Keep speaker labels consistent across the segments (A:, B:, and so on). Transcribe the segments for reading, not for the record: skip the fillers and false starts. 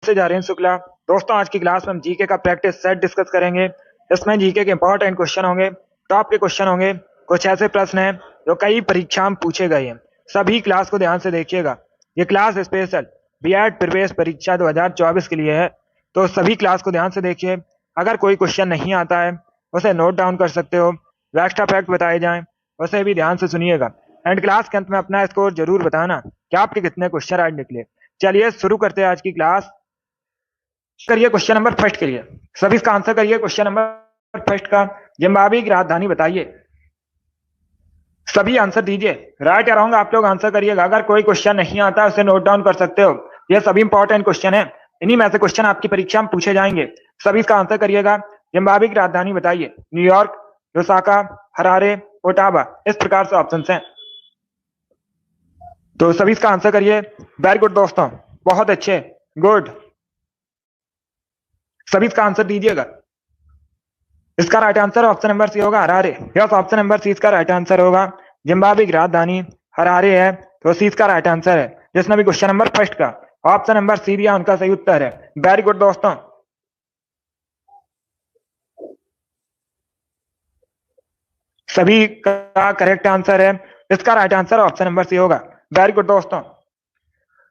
A: से जारेन शुक्ला। दोस्तों, आज की क्लास में हम जीके का प्रैक्टिस सेट डिस्कस करेंगे। इसमें जीके के इंपॉर्टेंट क्वेश्चन होंगे, टॉप के क्वेश्चन होंगे, कुछ ऐसे प्रश्न हैं जो कई परीक्षा में पूछे गए हैं। सभी क्लास को ध्यान से देखिएगा। ये क्लास स्पेशल बीएड प्रवेश परीक्षा 2024 के लिए है, तो सभी क्लास को ध्यान से देखिए। अगर कोई क्वेश्चन नहीं आता है उसे नोट डाउन कर सकते हो। एक्स्ट्रा फैक्ट बताए जाएं उसे भी ध्यान से सुनिएगा। एंड क्लास के अंत में अपना स्कोर जरूर बताना कि आपके कितने क्वेश्चन आज निकले। चलिए शुरू करते हैं आज की क्लास। करिए क्वेश्चन नंबर फर्स्ट के लिए, सभी इसका आंसर करिए। क्वेश्चन नंबर फर्स्ट का, जिम्बाब्वे की राजधानी बताइए। सभी आंसर दीजिए, राइट या रॉन्ग आप लोग आंसर करिएगा। अगर कोई क्वेश्चन नहीं आता उसे नोट डाउन कर सकते हो। ये सभी इंपॉर्टेंट क्वेश्चन है, इन्हीं में से क्वेश्चन आपकी परीक्षा में पूछे जाएंगे। सभी इसका आंसर करिएगा। जिम्बाब्वे की राजधानी बताइए। न्यूयॉर्क, लुसाका, हरारे, ओटावा, इस प्रकार से ऑप्शन हैं। तो सभी इसका आंसर करिए। वेरी गुड दोस्तों, बहुत अच्छे, गुड। सभी इसका आंसर दीजिएगा। इसका right answer option number C होगा, Harare. Yes, option number C इसका राइट आंसर होगा। जिम्बाब्वे की राजधानी हरारे है, तो सी इसका राइट आंसर है। जिसने भी क्वेश्चन नंबर फर्स्ट का ऑप्शन नंबर सी दिया उनका सही उत्तर है। वेरी गुड दोस्तों। सभी का करेक्ट आंसर है। इसका right answer option number C होगा। वेरी गुड दोस्तों।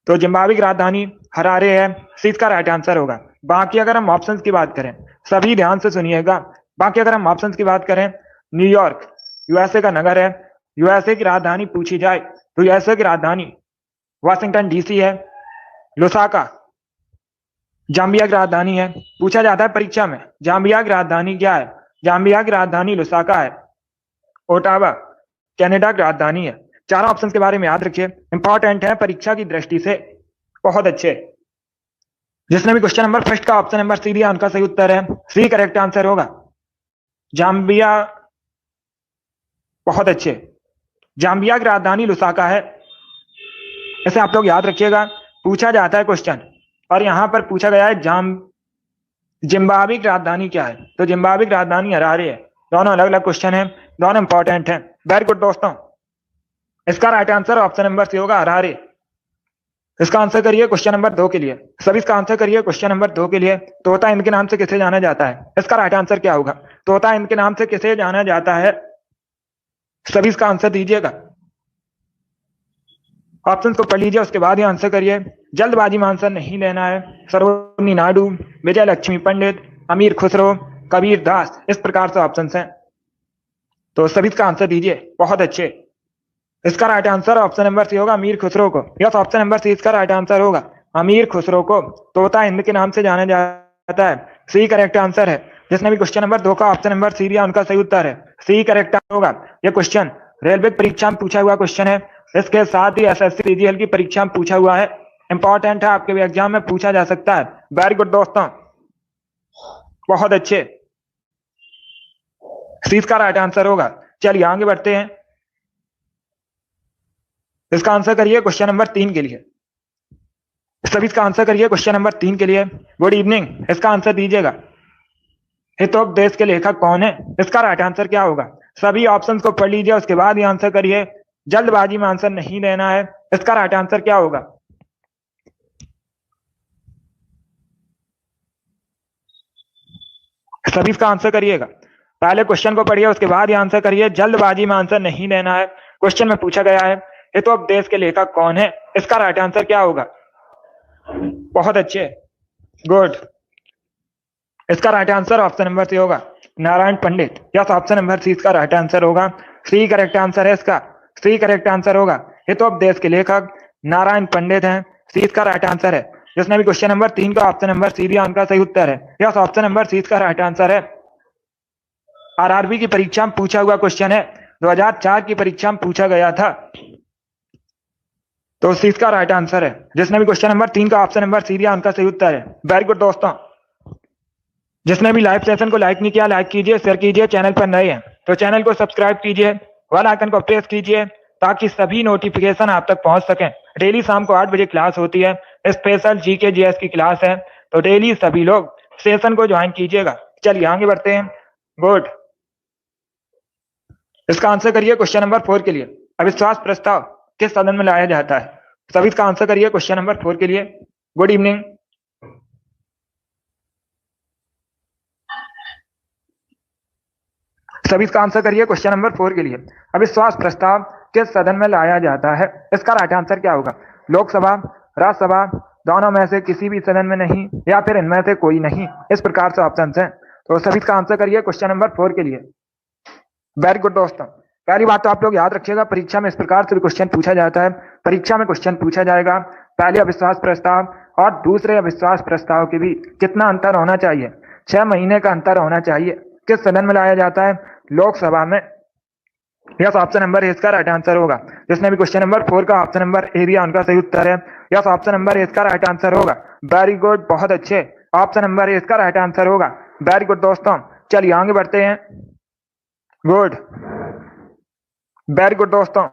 A: तो जिम्बाब्वे की राजधानी हरारे है, सी इसका राइट आंसर होगा। बाकी अगर हम ऑप्शंस की बात करें, सभी ध्यान से सुनिएगा। बाकी अगर हम ऑप्शंस की बात करें, न्यूयॉर्क यूएसए का नगर है। यूएसए की राजधानी पूछी जाए तो यूएसए की राजधानी वाशिंगटन डीसी है। लुसाका जाम्बिया की राजधानी है, पूछा जाता है परीक्षा में। जाम्बिया की राजधानी क्या है? जाम्बिया की राजधानी लुसाका है। ओटावा कनाडा की राजधानी है। चारों ऑप्शन के बारे में याद रखिए, इंपॉर्टेंट है परीक्षा की दृष्टि से। बहुत अच्छे। जिसने भी क्वेश्चन नंबर फर्स्ट का ऑप्शन नंबर सी दिया उनका सही उत्तर है। सी करेक्ट आंसर होगा। जाम्बिया, बहुत अच्छे। जाम्बिया की राजधानी लुसाका है, इसे आप लोग याद रखिएगा। पूछा जाता है क्वेश्चन, और यहां पर पूछा गया है जिम्बाब्वे की राजधानी क्या है, तो जिम्बाब्वे की राजधानी हरारे है। दोनों अलग अलग क्वेश्चन है, दोनों इंपॉर्टेंट है। वेरी गुड दोस्तों। इसका right answer option number C होगा, हरारे। इसका आंसर करिए क्वेश्चन नंबर 2 के लिए। सभी इसका आंसर करिए क्वेश्चन नंबर 2 के लिए। तोता हिंद के नाम से किसे जाना जाता है? इसका राइट आंसर क्या होगा? तोता हिंद के नाम से किसे जाना जाता है? सभी इसका आंसर दीजिएगा। ऑप्शन को पढ़ लीजिए, उसके बाद ही आंसर करिए। जल्दबाजी में आंसर नहीं लेना है। सरोजिनी नायडू, विजय लक्ष्मी पंडित, अमीर खुसरो, कबीर दास, इस प्रकार से ऑप्शन हैं। तो सभी इसका आंसर दीजिए। बहुत अच्छे। इसका right answer option number C होगा, अमीर खुसरो को। यस, ऑप्शन नंबर सी इसका राइट आंसर होगा। अमीर खुसरो को तोता हिंद के नाम से जाना जाता है। सी करेक्ट आंसर है। जिसने भी क्वेश्चन नंबर 2 का ऑप्शन नंबर सी दिया उनका सही उत्तर है। सी करेक्ट होगा। यह क्वेश्चन रेलवे परीक्षा में पूछा हुआ क्वेश्चन है। इसके साथ ही एसएससी सीजीएल की परीक्षा में पूछा हुआ है। इंपॉर्टेंट है, आपके भी एग्जाम में पूछा जा सकता है। वेरी गुड दोस्तों, बहुत अच्छे। सी इसका राइट आंसर होगा। चलिए आगे बढ़ते हैं। इसका आंसर करिए क्वेश्चन नंबर 3 के लिए। सभी इसका आंसर करिए क्वेश्चन नंबर 3 के लिए। Good evening. इसका आंसर दीजिएगा। हितोपदेश के लेखक कौन है? इसका राइट आंसर क्या होगा? सभी ऑप्शंस को पढ़ लीजिए, उसके बाद ही आंसर करिए। जल्दबाजी में आंसर नहीं देना है। इसका राइट आंसर क्या होगा? सभी इसका आंसर करिएगा। पहले क्वेश्चन को पढ़िए, उसके बाद ही आंसर करिए। जल्दबाजी में आंसर नहीं देना है। क्वेश्चन में पूछा गया है हितोपदेश के लेखक कौन है? इसका राइट आंसर क्या होगा? बहुत अच्छे, गुड। इसका right answer option number C होगा, Narayan Pandit. Yes, option number C इसका राइट आंसर होगा। सी करेक्ट आंसर है इसका। सी करेक्ट आंसर होगा। हितोपदेश के लेखक नारायण पंडित हैं। सी इसका राइट आंसर है। जिसने भी क्वेश्चन नंबर 3 का ऑप्शन नंबर सी दिया उनका सही उत्तर है। यस, ऑप्शन नंबर सी इसका राइट आंसर है। आरआरबी की परीक्षा में पूछा हुआ क्वेश्चन है, 2004 की परीक्षा में पूछा गया था, तो सी इसका राइट आंसर है। जिसने भी क्वेश्चन नंबर 3 का ऑप्शन नंबर सी दिया उनका सही उत्तर है। वेरी गुड दोस्तों। जिसने भी लाइव सेशन को लाइक नहीं किया, लाइक कीजिए, शेयर कीजिए। चैनल पर नए हैं तो चैनल को सब्सक्राइब कीजिए, बेल आइकन को प्रेस कीजिए ताकि सभी नोटिफिकेशन आप तक पहुंच सकें। डेली शाम को 8 बजे क्लास होती है, स्पेशल जीके जीएस की क्लास है, तो डेली सभी लोग सेशन को ज्वाइन कीजिएगा। चलिए आगे बढ़ते हैं। गुड। इसका आंसर करिए क्वेश्चन नंबर 4 के लिए। अविश्वास प्रस्ताव किस सदन में लाया जाता है? सभी इसका आंसर करिए क्वेश्चन नंबर 4 के लिए। Good evening. सभी इसका आंसर करिए क्वेश्चन नंबर 4 के लिए। अविश्वास प्रस्ताव किस सदन में लाया जाता है? इसका राइट आंसर क्या होगा? लोकसभा, राज्यसभा, दोनों में से किसी भी सदन में नहीं, या फिर इनमें से कोई नहीं। इस प्रकार से ऑप्शन है। तो सभी इसका आंसर करिए क्वेश्चन नंबर 4 के लिए। वेरी गुड दोस्तों। पहली बात तो आप लोग याद रखिएगा, परीक्षा में इस प्रकार से भी क्वेश्चन पूछा जाता है। परीक्षा में क्वेश्चन पूछा जाएगा पहले अविश्वास प्रस्ताव और दूसरे अविश्वास प्रस्ताव के बीच कितना अंतर होना चाहिए? 6 महीने का अंतर होना चाहिए। किस सदन में लाया जाता है? लोकसभा में। यस, ऑप्शन नंबर ए इसका राइट आंसर होगा। जिसने भी क्वेश्चन नंबर 4 का ऑप्शन नंबर ए दिया उनका सही उत्तर है। यस, ऑप्शन नंबर ए इसका राइट आंसर होगा। वेरी गुड, बहुत अच्छे। ऑप्शन नंबर ए इसका राइट आंसर होगा। वेरी गुड दोस्तों, चलिए आगे बढ़ते हैं। गुड, वेरी गुड दोस्तों,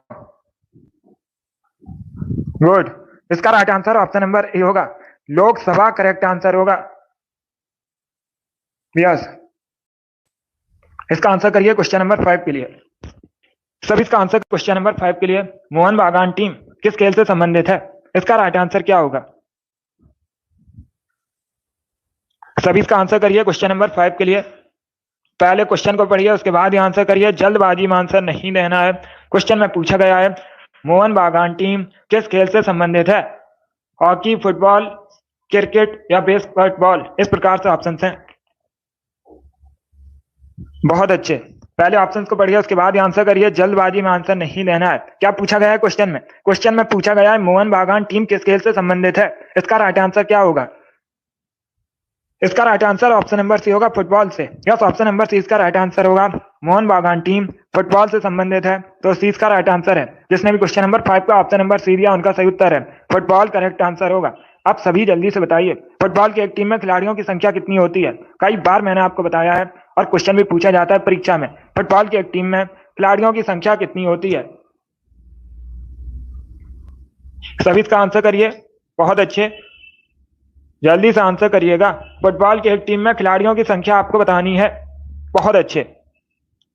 A: गुड। इसका right answer option number A होगा। लोकसभा करेक्ट आंसर होगा। यस, इसका आंसर करिए क्वेश्चन नंबर 5 के लिए। सभी इसका आंसर क्वेश्चन नंबर 5 के लिए। मोहन बागान टीम किस खेल से संबंधित है? इसका राइट आंसर क्या होगा? सभी इसका आंसर करिए क्वेश्चन नंबर 5 के लिए। पहले क्वेश्चन को पढ़िए, उसके बाद ही आंसर करिए। जल्दबाजी में आंसर नहीं देना है। क्वेश्चन में पूछा गया है मोहन बागान टीम किस खेल से संबंधित है? हॉकी, फुटबॉल, क्रिकेट या बास्केटबॉल? इस प्रकार से ऑप्शन हैं। बहुत अच्छे। पहले ऑप्शंस को पढ़िए, उसके बाद आंसर करिए। जल्दबाजी में आंसर नहीं देना है। क्या पूछा गया है क्वेश्चन में? क्वेश्चन में पूछा गया है मोहन बागान टीम किस खेल से संबंधित है? इसका राइट आंसर क्या होगा? इसका right answer option number C होगा, फुटबॉल से। यस, ऑप्शन नंबर सी इसका राइट आंसर होगा। मोहन बागान टीम फुटबॉल से संबंधित है, तो सी इसका राइट आंसर है। जिसने भी क्वेश्चन नंबर 5 का ऑप्शन नंबर सी दिया उनका सही उत्तर है। फुटबॉल करेक्ट आंसर होगा। आप सभी जल्दी से बताइए, फुटबॉल की एक टीम में खिलाड़ियों की संख्या कितनी होती है? कई बार मैंने आपको बताया है और क्वेश्चन भी पूछा जाता है परीक्षा में। फुटबॉल की एक टीम में खिलाड़ियों की संख्या कितनी होती है? सभी इसका आंसर करिए। बहुत अच्छे, जल्दी से आंसर करिएगा। फुटबॉल की एक टीम में खिलाड़ियों की संख्या आपको बतानी है। बहुत अच्छे।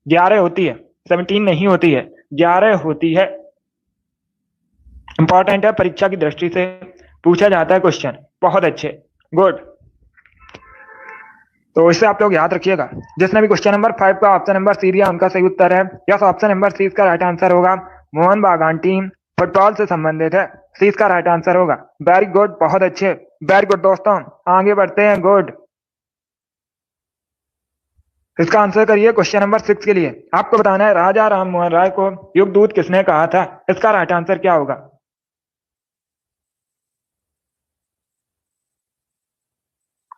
A: 11 होती है, 17 नहीं होती है, 11 होती है। इंपॉर्टेंट है, परीक्षा की दृष्टि से पूछा जाता है क्वेश्चन। बहुत अच्छे, गुड। तो इसे आप लोग याद रखिएगा। जिसने भी क्वेश्चन नंबर 5 का ऑप्शन नंबर सी दिया उनका सही उत्तर है। यस, ऑप्शन नंबर सी इसका राइट आंसर होगा। मोहन बागान टीम फुटबॉल से संबंधित है, सी इसका राइट आंसर होगा। वेरी गुड, बहुत अच्छे। वेरी गुड दोस्तों, आगे बढ़ते हैं। गुड, इसका आंसर करिए क्वेश्चन नंबर 6 के लिए। आपको बताना है राजा राम मोहन राय को युगदूत किसने कहा था? इसका राइट आंसर क्या होगा?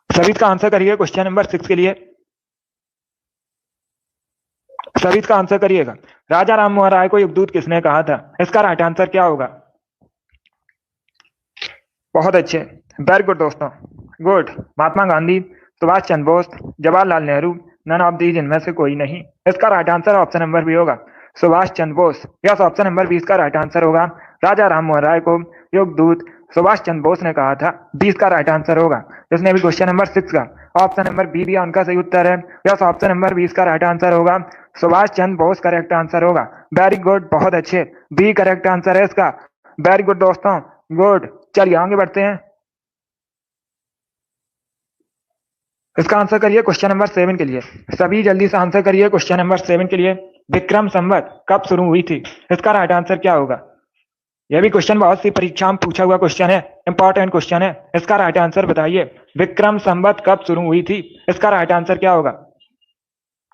A: सभी इसका आंसर करिए क्वेश्चन नंबर 6 के लिए। सभी इसका आंसर करिएगा। राजा राम मोहन राय को युगदूत किसने कहा था? इसका राइट आंसर क्या होगा? बहुत अच्छे, वेरी गुड दोस्तों, good. Mahatma Gandhi, Subhash Chandra Bose, Jawaharlal Nehru, none of these, इनमें से कोई नहीं। इसका right answer option number B होगा, Subhash Chandra Bose. Yes, option number 20 का राइट आंसर होगा। राजा राम मोहन राय को युगदूत सुभाष चंद्र बोस ने कहा था, 20 का राइट आंसर होगा। जिसने भी क्वेश्चन नंबर 6 का ऑप्शन नंबर बी दिया उनका सही उत्तर है। यस, ऑप्शन नंबर 20 का राइट आंसर होगा। सुभाष चंद्र बोस करेक्ट आंसर होगा। वेरी गुड, बहुत अच्छे। बी करेक्ट आंसर है इसका। वेरी गुड दोस्तों, गुड। चलिए आगे बढ़ते हैं। इसका आंसर करिए क्वेश्चन नंबर 7 के लिए। सभी जल्दी से आंसर करिए क्वेश्चन नंबर 7 के लिए। विक्रम संवत कब शुरू हुई थी? इसका राइट आंसर क्या होगा? यह भी क्वेश्चन बहुत सी परीक्षा में पूछा हुआ क्वेश्चन है, इंपॉर्टेंट क्वेश्चन है। इसका राइट आंसर बताइए। विक्रम संवत कब शुरू हुई थी? इसका राइट आंसर क्या होगा?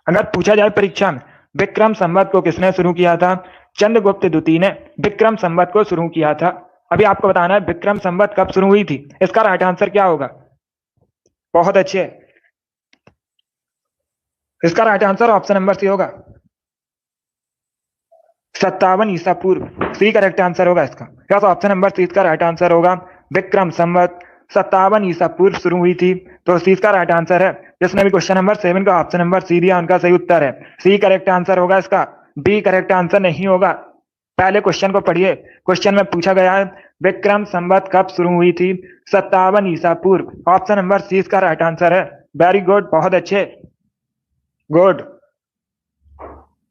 A: अगर पूछा जाए परीक्षा में विक्रम संवत को किसने शुरू किया था? चंद्रगुप्त द्वितीय ने विक्रम संवत को शुरू किया था। अभी आपको बताना है विक्रम संवत कब शुरू हुई थी। इसका राइट आंसर क्या होगा? बहुत अच्छे। इसका right answer option number C होगा, 57 ईसा पूर्व। सी करेक्ट आंसर होगा इसका। यस, ऑप्शन नंबर सी इसका राइट आंसर होगा। विक्रम संवत 57 ईसा पूर्व शुरू हुई थी, तो सी इसका राइट आंसर है। जिसने भी क्वेश्चन नंबर 7 का ऑप्शन नंबर सी दिया उनका सही उत्तर है। सी करेक्ट आंसर होगा इसका। बी करेक्ट आंसर नहीं होगा। पहले क्वेश्चन को पढ़िए। क्वेश्चन में पूछा गया है विक्रम संवत कब शुरू हुई थी? 57 ईसा पूर्व। ऑप्शन नंबर सी इसका राइट आंसर है। वेरी गुड, बहुत अच्छे, गुड।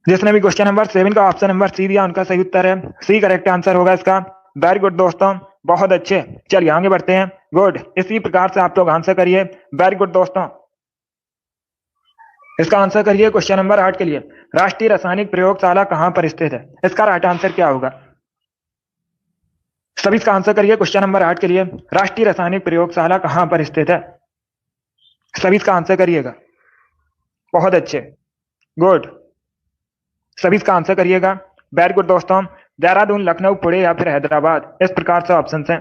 A: जिसने भी क्वेश्चन नंबर 7 का ऑप्शन नंबर सी दिया उनका सही उत्तर है। सी करेक्ट आंसर होगा इसका। वेरी गुड दोस्तों, बहुत अच्छे। चलिए आगे बढ़ते हैं। गुड, इसी प्रकार से आप लोग आंसर करिए। वेरी गुड दोस्तों, इसका आंसर करिए क्वेश्चन नंबर 8 के लिए। राष्ट्रीय रासायनिक प्रयोगशाला कहां पर स्थित है? इसका राइट आंसर क्या होगा? सभी इसका आंसर करिए क्वेश्चन नंबर 8 के लिए। राष्ट्रीय रासायनिक प्रयोगशाला कहां पर स्थित है? सभी इसका आंसर करिएगा। बहुत अच्छे, गुड। सभी इसका आंसर करिएगा। वेरी गुड दोस्तों। देहरादून, लखनऊ, पुणे या फिर हैदराबाद, इस प्रकार से ऑप्शन हैं।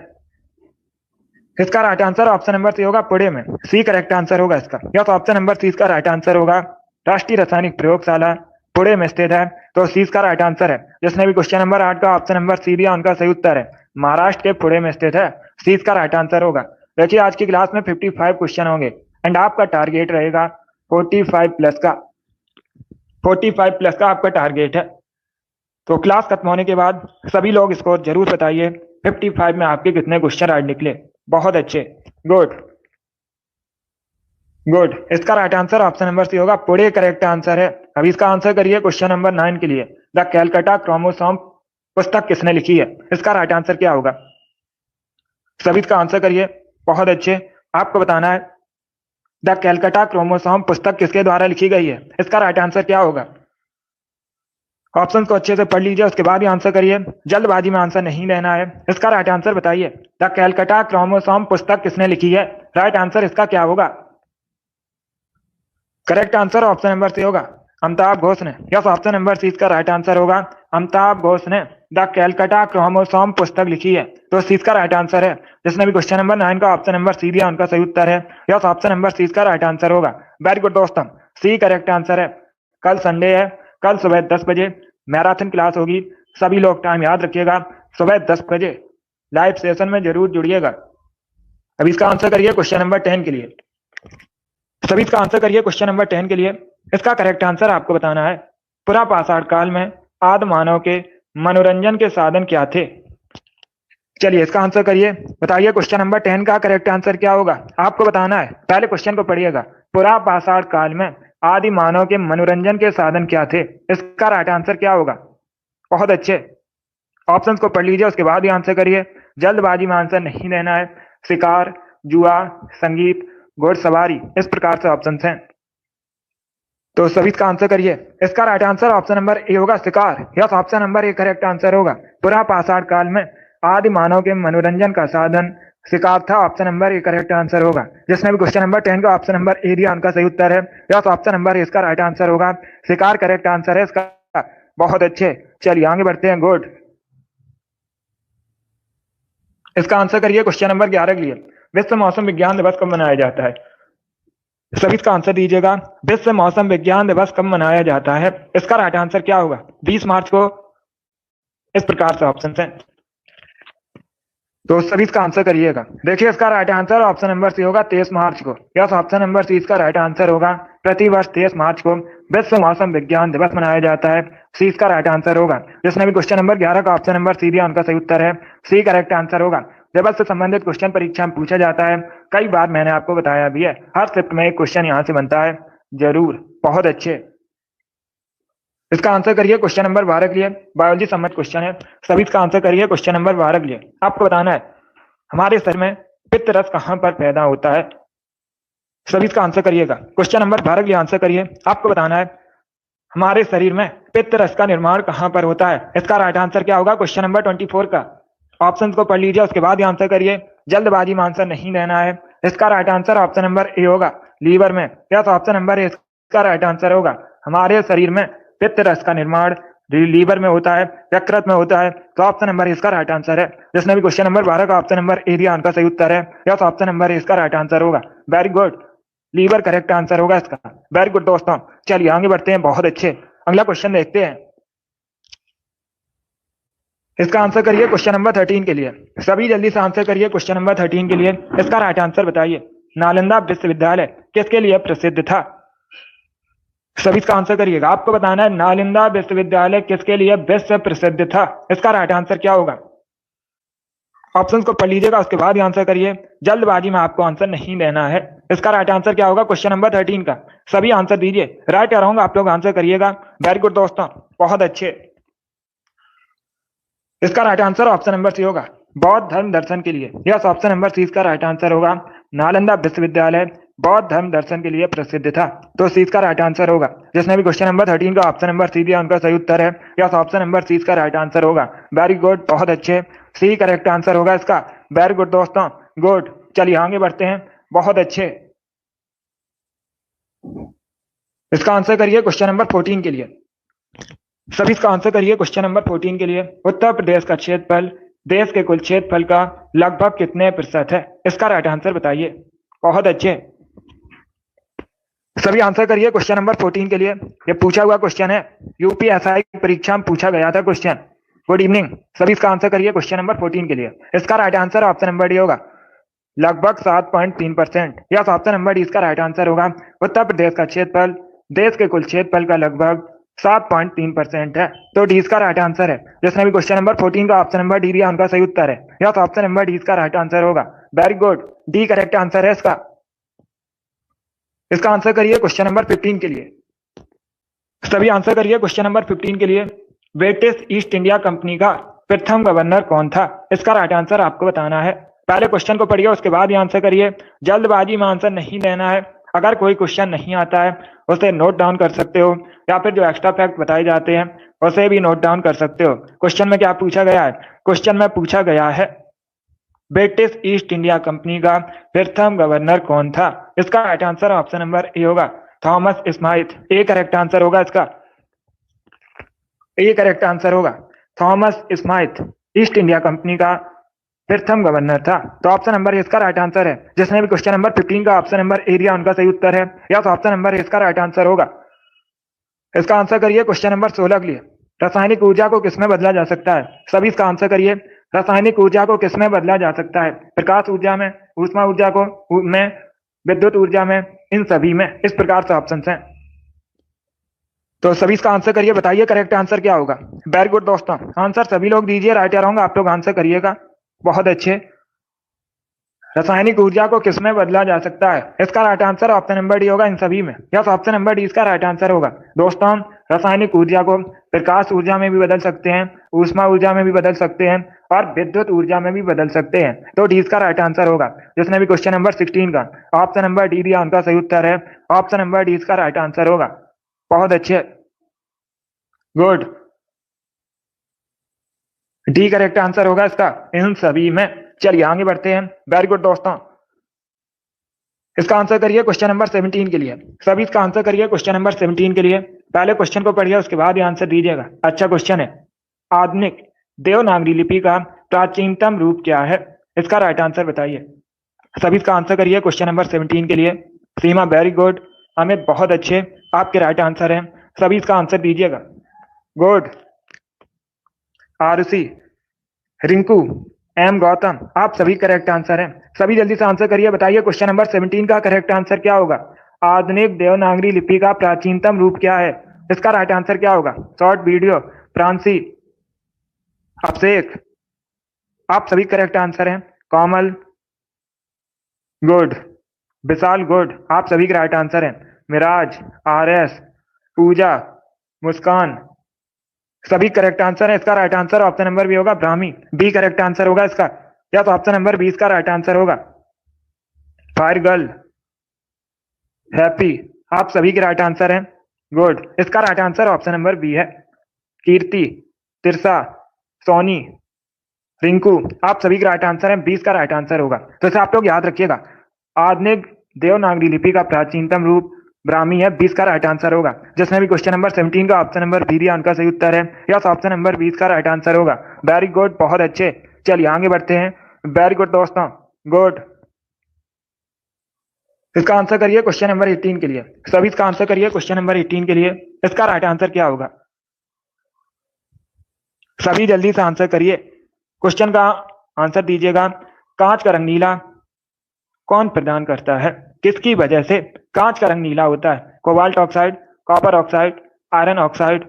A: इसका right answer option number C होगा, पुणे में। सी करेक्ट आंसर होगा इसका। यस, ऑप्शन नंबर सी इसका राइट आंसर होगा। राष्ट्रीय रासायनिक प्रयोगशाला पुणे में स्थित है, तो सी इसका राइट आंसर है। जिसने भी क्वेश्चन नंबर 8 का ऑप्शन नंबर सी दिया, उनका सही उत्तर है महाराष्ट्र के पुणे में स्थित है। सी इसका राइट आंसर होगा। देखिए, आज की क्लास में 55 क्वेश्चन होंगे एंड आपका टारगेट रहेगा 45 प्लस का। 45 प्लस का आपका टारगेट है। तो क्लास खत्म होने के बाद सभी लोग इसको जरूर बताइए 55 में आपके कितने क्वेश्चन आज निकले। बहुत अच्छे, गुड गुड। इसका right answer option number C होगा, पुणे करेक्ट आंसर है। अभी इसका आंसर करिए क्वेश्चन नंबर 9 के लिए। द कैलकाटा क्रोमोसोम पुस्तक किसने लिखी है? इसका राइट आंसर क्या होगा? सभी इसका आंसर करिए। बहुत अच्छे, आपको बताना है द कैलकाटा क्रोमोसोम पुस्तक किसके द्वारा लिखी गई है? इसका राइट आंसर क्या होगा? ऑप्शन को अच्छे से पढ़ लीजिए, उसके बाद ही आंसर करिए। जल्दबाजी में आंसर नहीं देना है। इसका राइट आंसर बताइए। द कैलकाटा क्रोमोसोम पुस्तक किसने लिखी है? राइट आंसर इसका क्या होगा? Correct answer option number C होगा, अमिताभ घोष ने। यस, ऑप्शन नंबर सी इसका राइट आंसर होगा। अमिताभ घोष ने द कैलकाटा क्रोमोसोम पुस्तक लिखी है, तो सी इसका राइट आंसर है। जिसने भी क्वेश्चन नंबर 9 का ऑप्शन नंबर सी दिया, उनका सही उत्तर है। यस, ऑप्शन नंबर सी इसका राइट आंसर होगा। वेरी गुड दोस्तों, सी करेक्ट आंसर है। कल संडे है, कल सुबह 10 बजे मैराथन क्लास होगी। सभी लोग टाइम याद रखिएगा, सुबह 10 बजे लाइव सेशन में जरूर जुड़िएगा। अब इसका आंसर करिए क्वेश्चन नंबर 10 के लिए। सभी इसका आंसर करिए क्वेश्चन नंबर 10 के लिए। इसका करेक्ट आंसर आपको बताना है। पुरा पाषाण काल में आदि मानव के मनोरंजन के साधन क्या थे? चलिए इसका आंसर करिए, बताइए क्वेश्चन नंबर 10 का करेक्ट आंसर क्या होगा? आपको बताना है। पहले क्वेश्चन को पढ़िएगा। पुरा पाषाण काल में आदि मानव के मनोरंजन के साधन क्या थे? इसका राइट आंसर क्या होगा? बहुत अच्छे, ऑप्शंस को पढ़ लीजिए, उसके बाद ही आंसर करिए। जल्दबाजी में आंसर नहीं देना है। शिकार, जुआ, संगीत, घुड़सवारी, इस प्रकार से ऑप्शन हैं। तो सभी इसका आंसर करिए। इसका right answer option number A होगा, शिकार। Yes, option number A correct answer होगा। पुरा पाषाण काल में आदि मानव के मनोरंजन का साधन शिकार था। Option number A correct answer होगा। जिसने भी क्वेश्चन नंबर 10 का ऑप्शन नंबर ए दिया, उनका सही उत्तर है। यस, ऑप्शन नंबर ए इसका राइट आंसर होगा। शिकार करेक्ट आंसर है इसका। बहुत अच्छे, चलिए आगे बढ़ते हैं। गुड। इसका आंसर करिए क्वेश्चन नंबर 11 के लिए। विश्व मौसम विज्ञान दिवस कब मनाया जाता है? सभी इसका आंसर दीजिएगा। विश्व मौसम विज्ञान दिवस कब मनाया जाता है? इसका राइट आंसर क्या होगा? 20 मार्च को। इस प्रकार से ऑप्शन हैं, तो सभी इसका आंसर करिएगा। देखिए, इसका right answer option number C होगा, 23 मार्च को। यस, ऑप्शन नंबर सी इसका राइट आंसर होगा। प्रतिवर्ष 23 मार्च को विश्व मौसम विज्ञान दिवस मनाया जाता है। सी इसका राइट आंसर होगा। जिसने भी क्वेश्चन नंबर 11 का ऑप्शन नंबर सी दिया, उनका सही उत्तर है। सी करेक्ट आंसर होगा। दिवस से संबंधित क्वेश्चन परीक्षा में पूछा जाता है। कई बार मैंने आपको बताया भी है, हर शिफ्ट में एक क्वेश्चन यहाँ से बनता है जरूर। बहुत अच्छे, इसका आंसर करिए क्वेश्चन नंबर 12 के लिए। बायोलॉजी सम्मत क्वेश्चन है। सभी इसका आंसर करिए क्वेश्चन नंबर 12 के लिए। आपको बताना है हमारे शरीर में पित्त रस कहां पर पैदा होता है? सभी इसका आंसर करिएगा। क्वेश्चन नंबर 12 के लिए आंसर करिए। आपको बताना है हमारे शरीर में पित्त रस का निर्माण कहां पर होता है? इसका राइट आंसर क्या होगा? क्वेश्चन नंबर 24 का। ऑप्शन को पढ़ लीजिए, उसके बाद ही आंसर करिए। जल्दबाजी में आंसर नहीं देना है। इसका right answer option number A होगा, लीवर में। यस, ऑप्शन नंबर ए इसका राइट आंसर होगा। हमारे शरीर में पित्त रस का निर्माण लीवर में होता है, यकृत में होता है, तो ऑप्शन नंबर इसका राइट आंसर है। जिसने भी क्वेश्चन नंबर 12 का ऑप्शन नंबर ए दिया, उनका सही उत्तर है। यस, ऑप्शन नंबर इसका राइट आंसर होगा। Very good, liver correct answer होगा इसका। वेरी गुड दोस्तों, चलिए आगे बढ़ते हैं। बहुत अच्छे, अगला क्वेश्चन देखते हैं। इसका आंसर करिए क्वेश्चन नंबर 13 के लिए। सभी जल्दी से आंसर करिए क्वेश्चन नंबर 13 के लिए। इसका राइट आंसर बताइए। नालंदा विश्वविद्यालय किसके लिए प्रसिद्ध था? सभी इसका आंसर करिएगा। आपको बताना है नालंदा विश्वविद्यालय किसके लिए विश्व प्रसिद्ध था? इसका राइट आंसर क्या होगा? ऑप्शंस को पढ़ लीजिएगा, उसके बाद ही आंसर करिए। जल्दबाजी में आपको आंसर नहीं देना है। इसका राइट आंसर क्या होगा क्वेश्चन नंबर 13 का? सभी आंसर दीजिए, राइट या रॉन्ग आप लोग आंसर करिएगा। वेरी गुड दोस्तों, बहुत अच्छे। इसका right answer option number C होगा, बौद्ध धर्म दर्शन के लिए। यस, ऑप्शन नंबर सी इसका राइट आंसर होगा। नालंदा विश्वविद्यालय बौद्ध धर्म दर्शन के लिए प्रसिद्ध था। तो सी इसका राइट आंसर होगा। जिसने भी क्वेश्चन नंबर 13 का ऑप्शन नंबर सी दिया उनका सही उत्तर है। यस, ऑप्शन नंबर सी इसका राइट आंसर होगा। वेरी गुड, बहुत अच्छे, सी करेक्ट आंसर होगा इसका। वेरी गुड दोस्तों, गुड। चलिए आगे बढ़ते हैं, बहुत अच्छे। इसका आंसर करिए क्वेश्चन नंबर 14 के लिए। सभी इसका आंसर करिए क्वेश्चन नंबर 14 के लिए। उत्तर प्रदेश का क्षेत्रफल देश के कुल क्षेत्रफल का लगभग कितने प्रतिशत है? इसका राइट आंसर बताइए। बहुत अच्छे, सभी आंसर करिए क्वेश्चन नंबर 14 के लिए। ये पूछा हुआ क्वेश्चन है, यूपीएसआई परीक्षा में पूछा गया था क्वेश्चन। गुड इवनिंग, सभी इसका आंसर करिए क्वेश्चन नंबर 14 के लिए। इसका right answer option number D होगा, लगभग 7.3%। यस, ऑप्शन नंबर डी इसका राइट आंसर होगा। उत्तर प्रदेश का क्षेत्रफल देश के कुल क्षेत्रफल का लगभग 7.3% है। तो डी इसका राइट आंसर है। जिसने भी क्वेश्चन नंबर 14 का ऑप्शन नंबर डी दिया उनका सही उत्तर है। यस, ऑप्शन नंबर डी इसका राइट आंसर होगा। Very good, D correct answer है इसका। इसका आंसर करिए क्वेश्चन नंबर 15 के लिए। सभी आंसर करिए क्वेश्चन नंबर 15 के लिए। ब्रिटिश ईस्ट इंडिया कंपनी का प्रथम गवर्नर कौन था? इसका राइट आंसर आपको बताना है। पहले क्वेश्चन को पढ़िए, उसके बाद ही आंसर करिए। जल्दबाजी में आंसर नहीं देना है। अगर कोई क्वेश्चन नहीं आता है उसे नोट डाउन कर सकते हो, या फिर जो एक्स्ट्रा फैक्ट बताए जाते हैं उसे भी नोट डाउन कर सकते हो। क्वेश्चन में क्या पूछा गया है? क्वेश्चन में पूछा गया है ब्रिटिश ईस्ट इंडिया कंपनी का प्रथम गवर्नर कौन था? इसका right answer option number A होगा, थॉमस स्माइथ। ए करेक्ट आंसर होगा इसका। ए करेक्ट आंसर होगा, Thomas Smythe east India company का प्रथम गवर्नर था। तो ऑप्शन नंबर इसका राइट आंसर है। जिसने भी क्वेश्चन नंबर 15 का ऑप्शन नंबर ए दिया उनका सही उत्तर है। यस, ऑप्शन नंबर इसका राइट आंसर होगा। इसका आंसर करिए क्वेश्चन नंबर 16 के लिए। रासायनिक ऊर्जा को किसमें बदला जा सकता है? सभी इसका आंसर करिए। रासायनिक ऊर्जा को किसमें बदला जा सकता है? प्रकाश ऊर्जा में, ऊष्मा ऊर्जा को में, विद्युत ऊर्जा में, इन सभी में। इस प्रकार से ऑप्शन हैं। तो सभी इसका आंसर करिए, बताइए करेक्ट आंसर क्या होगा। वेरी गुड दोस्तों, आंसर सभी लोग दीजिए, राइट या रॉन्ग आप लोग आंसर करिएगा। बहुत अच्छे। रासायनिक ऊर्जा को किसमें बदला जा सकता है? इसका right answer option number D होगा, इन सभी में। यस, ऑप्शन नंबर डी इसका राइट आंसर होगा। दोस्तों, रासायनिक ऊर्जा को प्रकाश ऊर्जा में भी बदल सकते हैं, ऊष्मा ऊर्जा में भी बदल सकते हैं, और विद्युत ऊर्जा में भी बदल सकते हैं। तो डी इसका राइट आंसर होगा। जिसने भी क्वेश्चन नंबर 16 का ऑप्शन नंबर डी दिया उनका सही उत्तर है। ऑप्शन नंबर डी इसका राइट आंसर होगा। बहुत अच्छे, गुड, डी करेक्ट आंसर होगा इसका, इन सभी में। चलिए आगे बढ़ते हैं। वेरी गुड दोस्तों, इसका आंसर करिए क्वेश्चन नंबर 17 के लिए। सभी इसका आंसर करिए क्वेश्चन नंबर 17 के लिए। पहले क्वेश्चन को पढ़िए, उसके बाद ही आंसर दीजिएगा। अच्छा क्वेश्चन है, आधुनिक देवनागरी लिपि का प्राचीनतम रूप क्या है? इसका राइट आंसर बताइए। सभी इसका आंसर करिए क्वेश्चन नंबर 17 के लिए। सीमा वेरी गुड, अमित बहुत अच्छे, आपके राइट आंसर हैं। सभी इसका आंसर दीजिएगा। गुड, आरुषि, रिंकू, एम गौतम, आप सभी करेक्ट आंसर हैं। सभी जल्दी से आंसर करिए, बताइए क्वेश्चन नंबर 17 का करेक्ट आंसर क्या होगा। आधुनिक देवनागरी लिपि का प्राचीनतम रूप क्या है? इसका राइट आंसर क्या होगा? शॉर्ट वीडियो, फ्रांसी, अभिषेक, आप सभी करेक्ट आंसर हैं। कोमल, गुड, विशाल गुड, आप सभी के राइट आंसर हैं। मिराज, आर एस, पूजा, मुस्कान, सभी करेक्ट आंसर है। इसका right answer option number B होगा, ब्राह्मी। बी करेक्ट आंसर होगा इसका। या तो ऑप्शन नंबर 20 का राइट आंसर होगा। फायर गर्ल, हैप्पी, आप सभी के राइट आंसर हैं। गुड, इसका right answer option number B है। कीर्ति, तिरसा, सोनी, रिंकू, आप सभी के राइट आंसर हैं। 20 का राइट आंसर होगा। तो इसे आप लोग याद रखिएगा, आधुनिक देवनागरी लिपि का प्राचीनतम रूप ब्राह्मी है। 20 का राइट आंसर होगा। जिसने भी क्वेश्चन नंबर 17 का ऑप्शन नंबर बी दिया उनका सही उत्तर है। यस, ऑप्शन नंबर 20 का राइट आंसर होगा। वेरी गुड, बहुत अच्छे। चलिए आगे बढ़ते हैं। वेरी गुड दोस्तों, गुड। इसका आंसर करिए क्वेश्चन नंबर 18 के लिए। सभी इसका आंसर करिए क्वेश्चन नंबर 18 के लिए। इसका राइट आंसर क्या होगा? सभी जल्दी से आंसर करिए, क्वेश्चन का आंसर दीजिएगा। कांच का रंग नीला कौन प्रदान करता है? किसकी वजह से कांच का रंग नीला होता है? Cobalt oxide, copper oxide, iron oxide,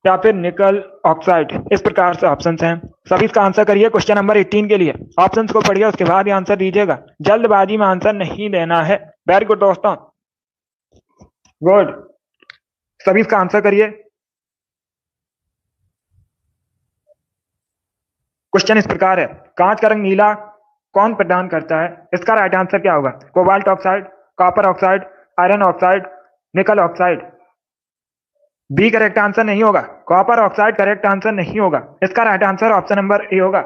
A: या फिर निकल ऑक्साइड। इस प्रकार से ऑप्शंस हैं। सभी इसका आंसर करिए क्वेश्चन नंबर 18 के लिए। ऑप्शंस को पढ़िए, उसके बाद ही आंसर दीजिएगा। जल्दबाजी में आंसर नहीं देना है। वेरी गुड दोस्तों, गुड, सभी इसका आंसर करिए। क्वेश्चन इस प्रकार है, कांच का रंग नीला कौन प्रदान करता है? इसका राइट आंसर क्या होगा? Cobalt oxide, copper oxide, iron oxide, nickel oxide. B correct answer नहीं होगा, कॉपर ऑक्साइड करेक्ट आंसर नहीं होगा। इसका right answer option number A होगा,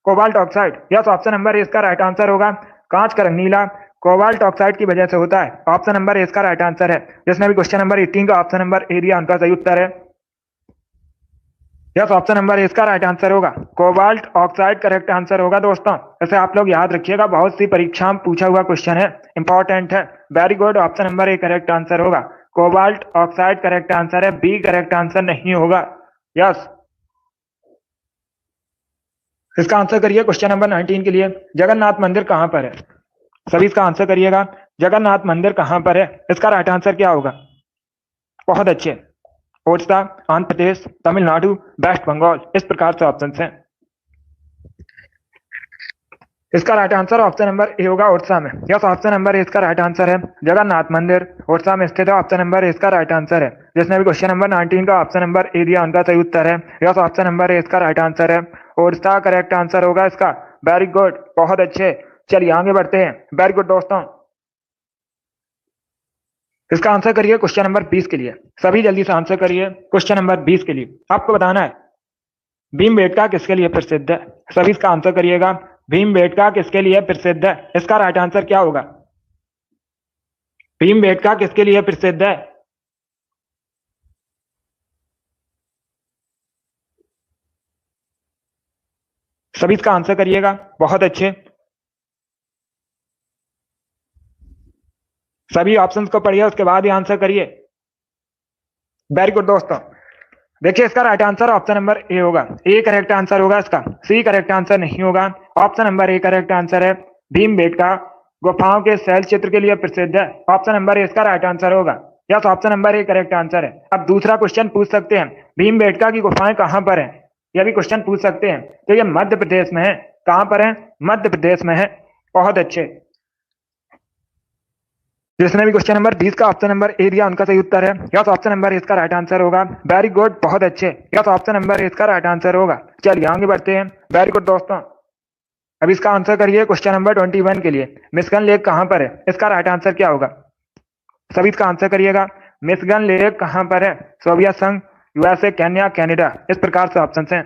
A: cobalt oxide. Yes, option number A इसका राइट आंसर होगा। कांच का रंग नीला कोबाल्ट ऑक्साइड की वजह से होता है। ऑप्शन नंबर ए इसका राइट आंसर है। जिसने भी क्वेश्चन नंबर 18 का ऑप्शन नंबर ए दिया उनका सही उत्तर है। यस, ऑप्शन नंबर ए इसका राइट आंसर होगा, कोबाल्ट ऑक्साइड करेक्ट आंसर होगा। दोस्तों ऐसे आप लोग याद रखिएगा, बहुत सी परीक्षा में पूछा हुआ क्वेश्चन है, इंपॉर्टेंट है। Very good, option number A correct answer होगा, कोबाल्ट ऑक्साइड करेक्ट आंसर है। बी करेक्ट आंसर नहीं होगा। यस, इसका आंसर करिए क्वेश्चन नंबर 19 के लिए। जगन्नाथ मंदिर कहां पर है? सभी इसका आंसर करिएगा। जगन्नाथ मंदिर कहां पर है? इसका राइट आंसर क्या होगा? बहुत अच्छे। ओडिशा, आंध्र प्रदेश, तमिलनाडु, वेस्ट बंगाल, इस प्रकार से ऑप्शन हैं। इसका right answer option number A होगा, ओडिशा में। यस, ऑप्शन नंबर ए इसका राइट आंसर है। जगन्नाथ मंदिर ओडिशा में स्थित है। ऑप्शन नंबर ए इसका राइट आंसर है। जिसने भी क्वेश्चन नंबर 19 का ऑप्शन नंबर ए दिया उनका सही उत्तर है। यस, ऑप्शन नंबर ए इसका राइट आंसर है। ओडिशा करेक्ट आंसर होगा इसका। वेरी गुड, बहुत अच्छे। चलिए आगे बढ़ते हैं। वेरी गुड दोस्तों, इसका आंसर करिए क्वेश्चन नंबर 20 के लिए। सभी जल्दी से आंसर करिए क्वेश्चन नंबर 20 के लिए। आपको बताना है भीमबेटका किसके लिए प्रसिद्ध है? सभी इसका आंसर करिएगा। भीमबेटका किसके लिए प्रसिद्ध है? इसका राइट आंसर क्या होगा? भीमबेटका किसके लिए प्रसिद्ध है? सभी इसका आंसर करिएगा। बहुत अच्छे, सभी ऑप्शंस को पढ़िए, उसके बाद ही आंसर करिए। वेरी गुड दोस्तों, देखिए इसका right answer option number A होगा। ए करेक्ट आंसर होगा इसका। सी करेक्ट आंसर नहीं होगा। Option number A correct answer है। भीमबेटका गुफाओं के शैल चित्र के लिए प्रसिद्ध है। ऑप्शन नंबर ए इसका राइट आंसर होगा। Yes, option number A correct answer है। अब दूसरा क्वेश्चन पूछ सकते हैं, भीमबेटका की गुफाएं कहां पर है? यह भी क्वेश्चन पूछ सकते हैं। तो ये मध्य प्रदेश में है। कहां पर है? मध्य प्रदेश में है। बहुत अच्छे। जिसने भी क्वेश्चन नंबर 20 का ऑप्शन नंबर ए दिया उनका सही उत्तर है। यस, ऑप्शन नंबर इसका राइट आंसर होगा। वेरी गुड, बहुत अच्छे। यस, ऑप्शन नंबर इसका राइट आंसर होगा। चलिए आगे बढ़ते हैं। वेरी गुड दोस्तों, अब इसका आंसर करिए क्वेश्चन नंबर 21 के लिए। मिशिगन लेक कहां पर है? इसका राइट आंसर क्या होगा? सभी इसका आंसर करिएगा। मिशिगन लेक कहां पर है? सोवियत संघ, यूएसए, केन्या, कनाडा, इस प्रकार से ऑप्शन हैं।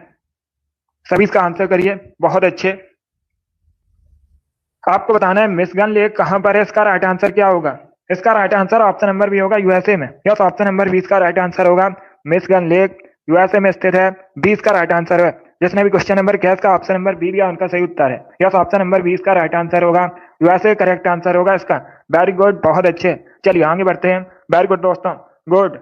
A: सभी इसका आंसर करिए। बहुत अच्छे। आपको बताना है मिशिगन लेक कहां पर है, इसका राइट आंसर क्या होगा? इसका right answer option number B USA, यूएसए में। यस, ऑप्शन नंबर 20 का राइट आंसर होगा। मिशिगन लेक यूएसए में स्थित है। 20 का राइट आंसर है। जिसने भी क्वेश्चन नंबर कैस का ऑप्शन नंबर बी दिया उनका सही उत्तर है। यस, ऑप्शन नंबर 20 का राइट आंसर होगा। यूएसए करेक्ट आंसर होगा इसका। वेरी गुड, बहुत अच्छे। चलिए आगे बढ़ते हैं। वेरी गुड दोस्तों, गुड।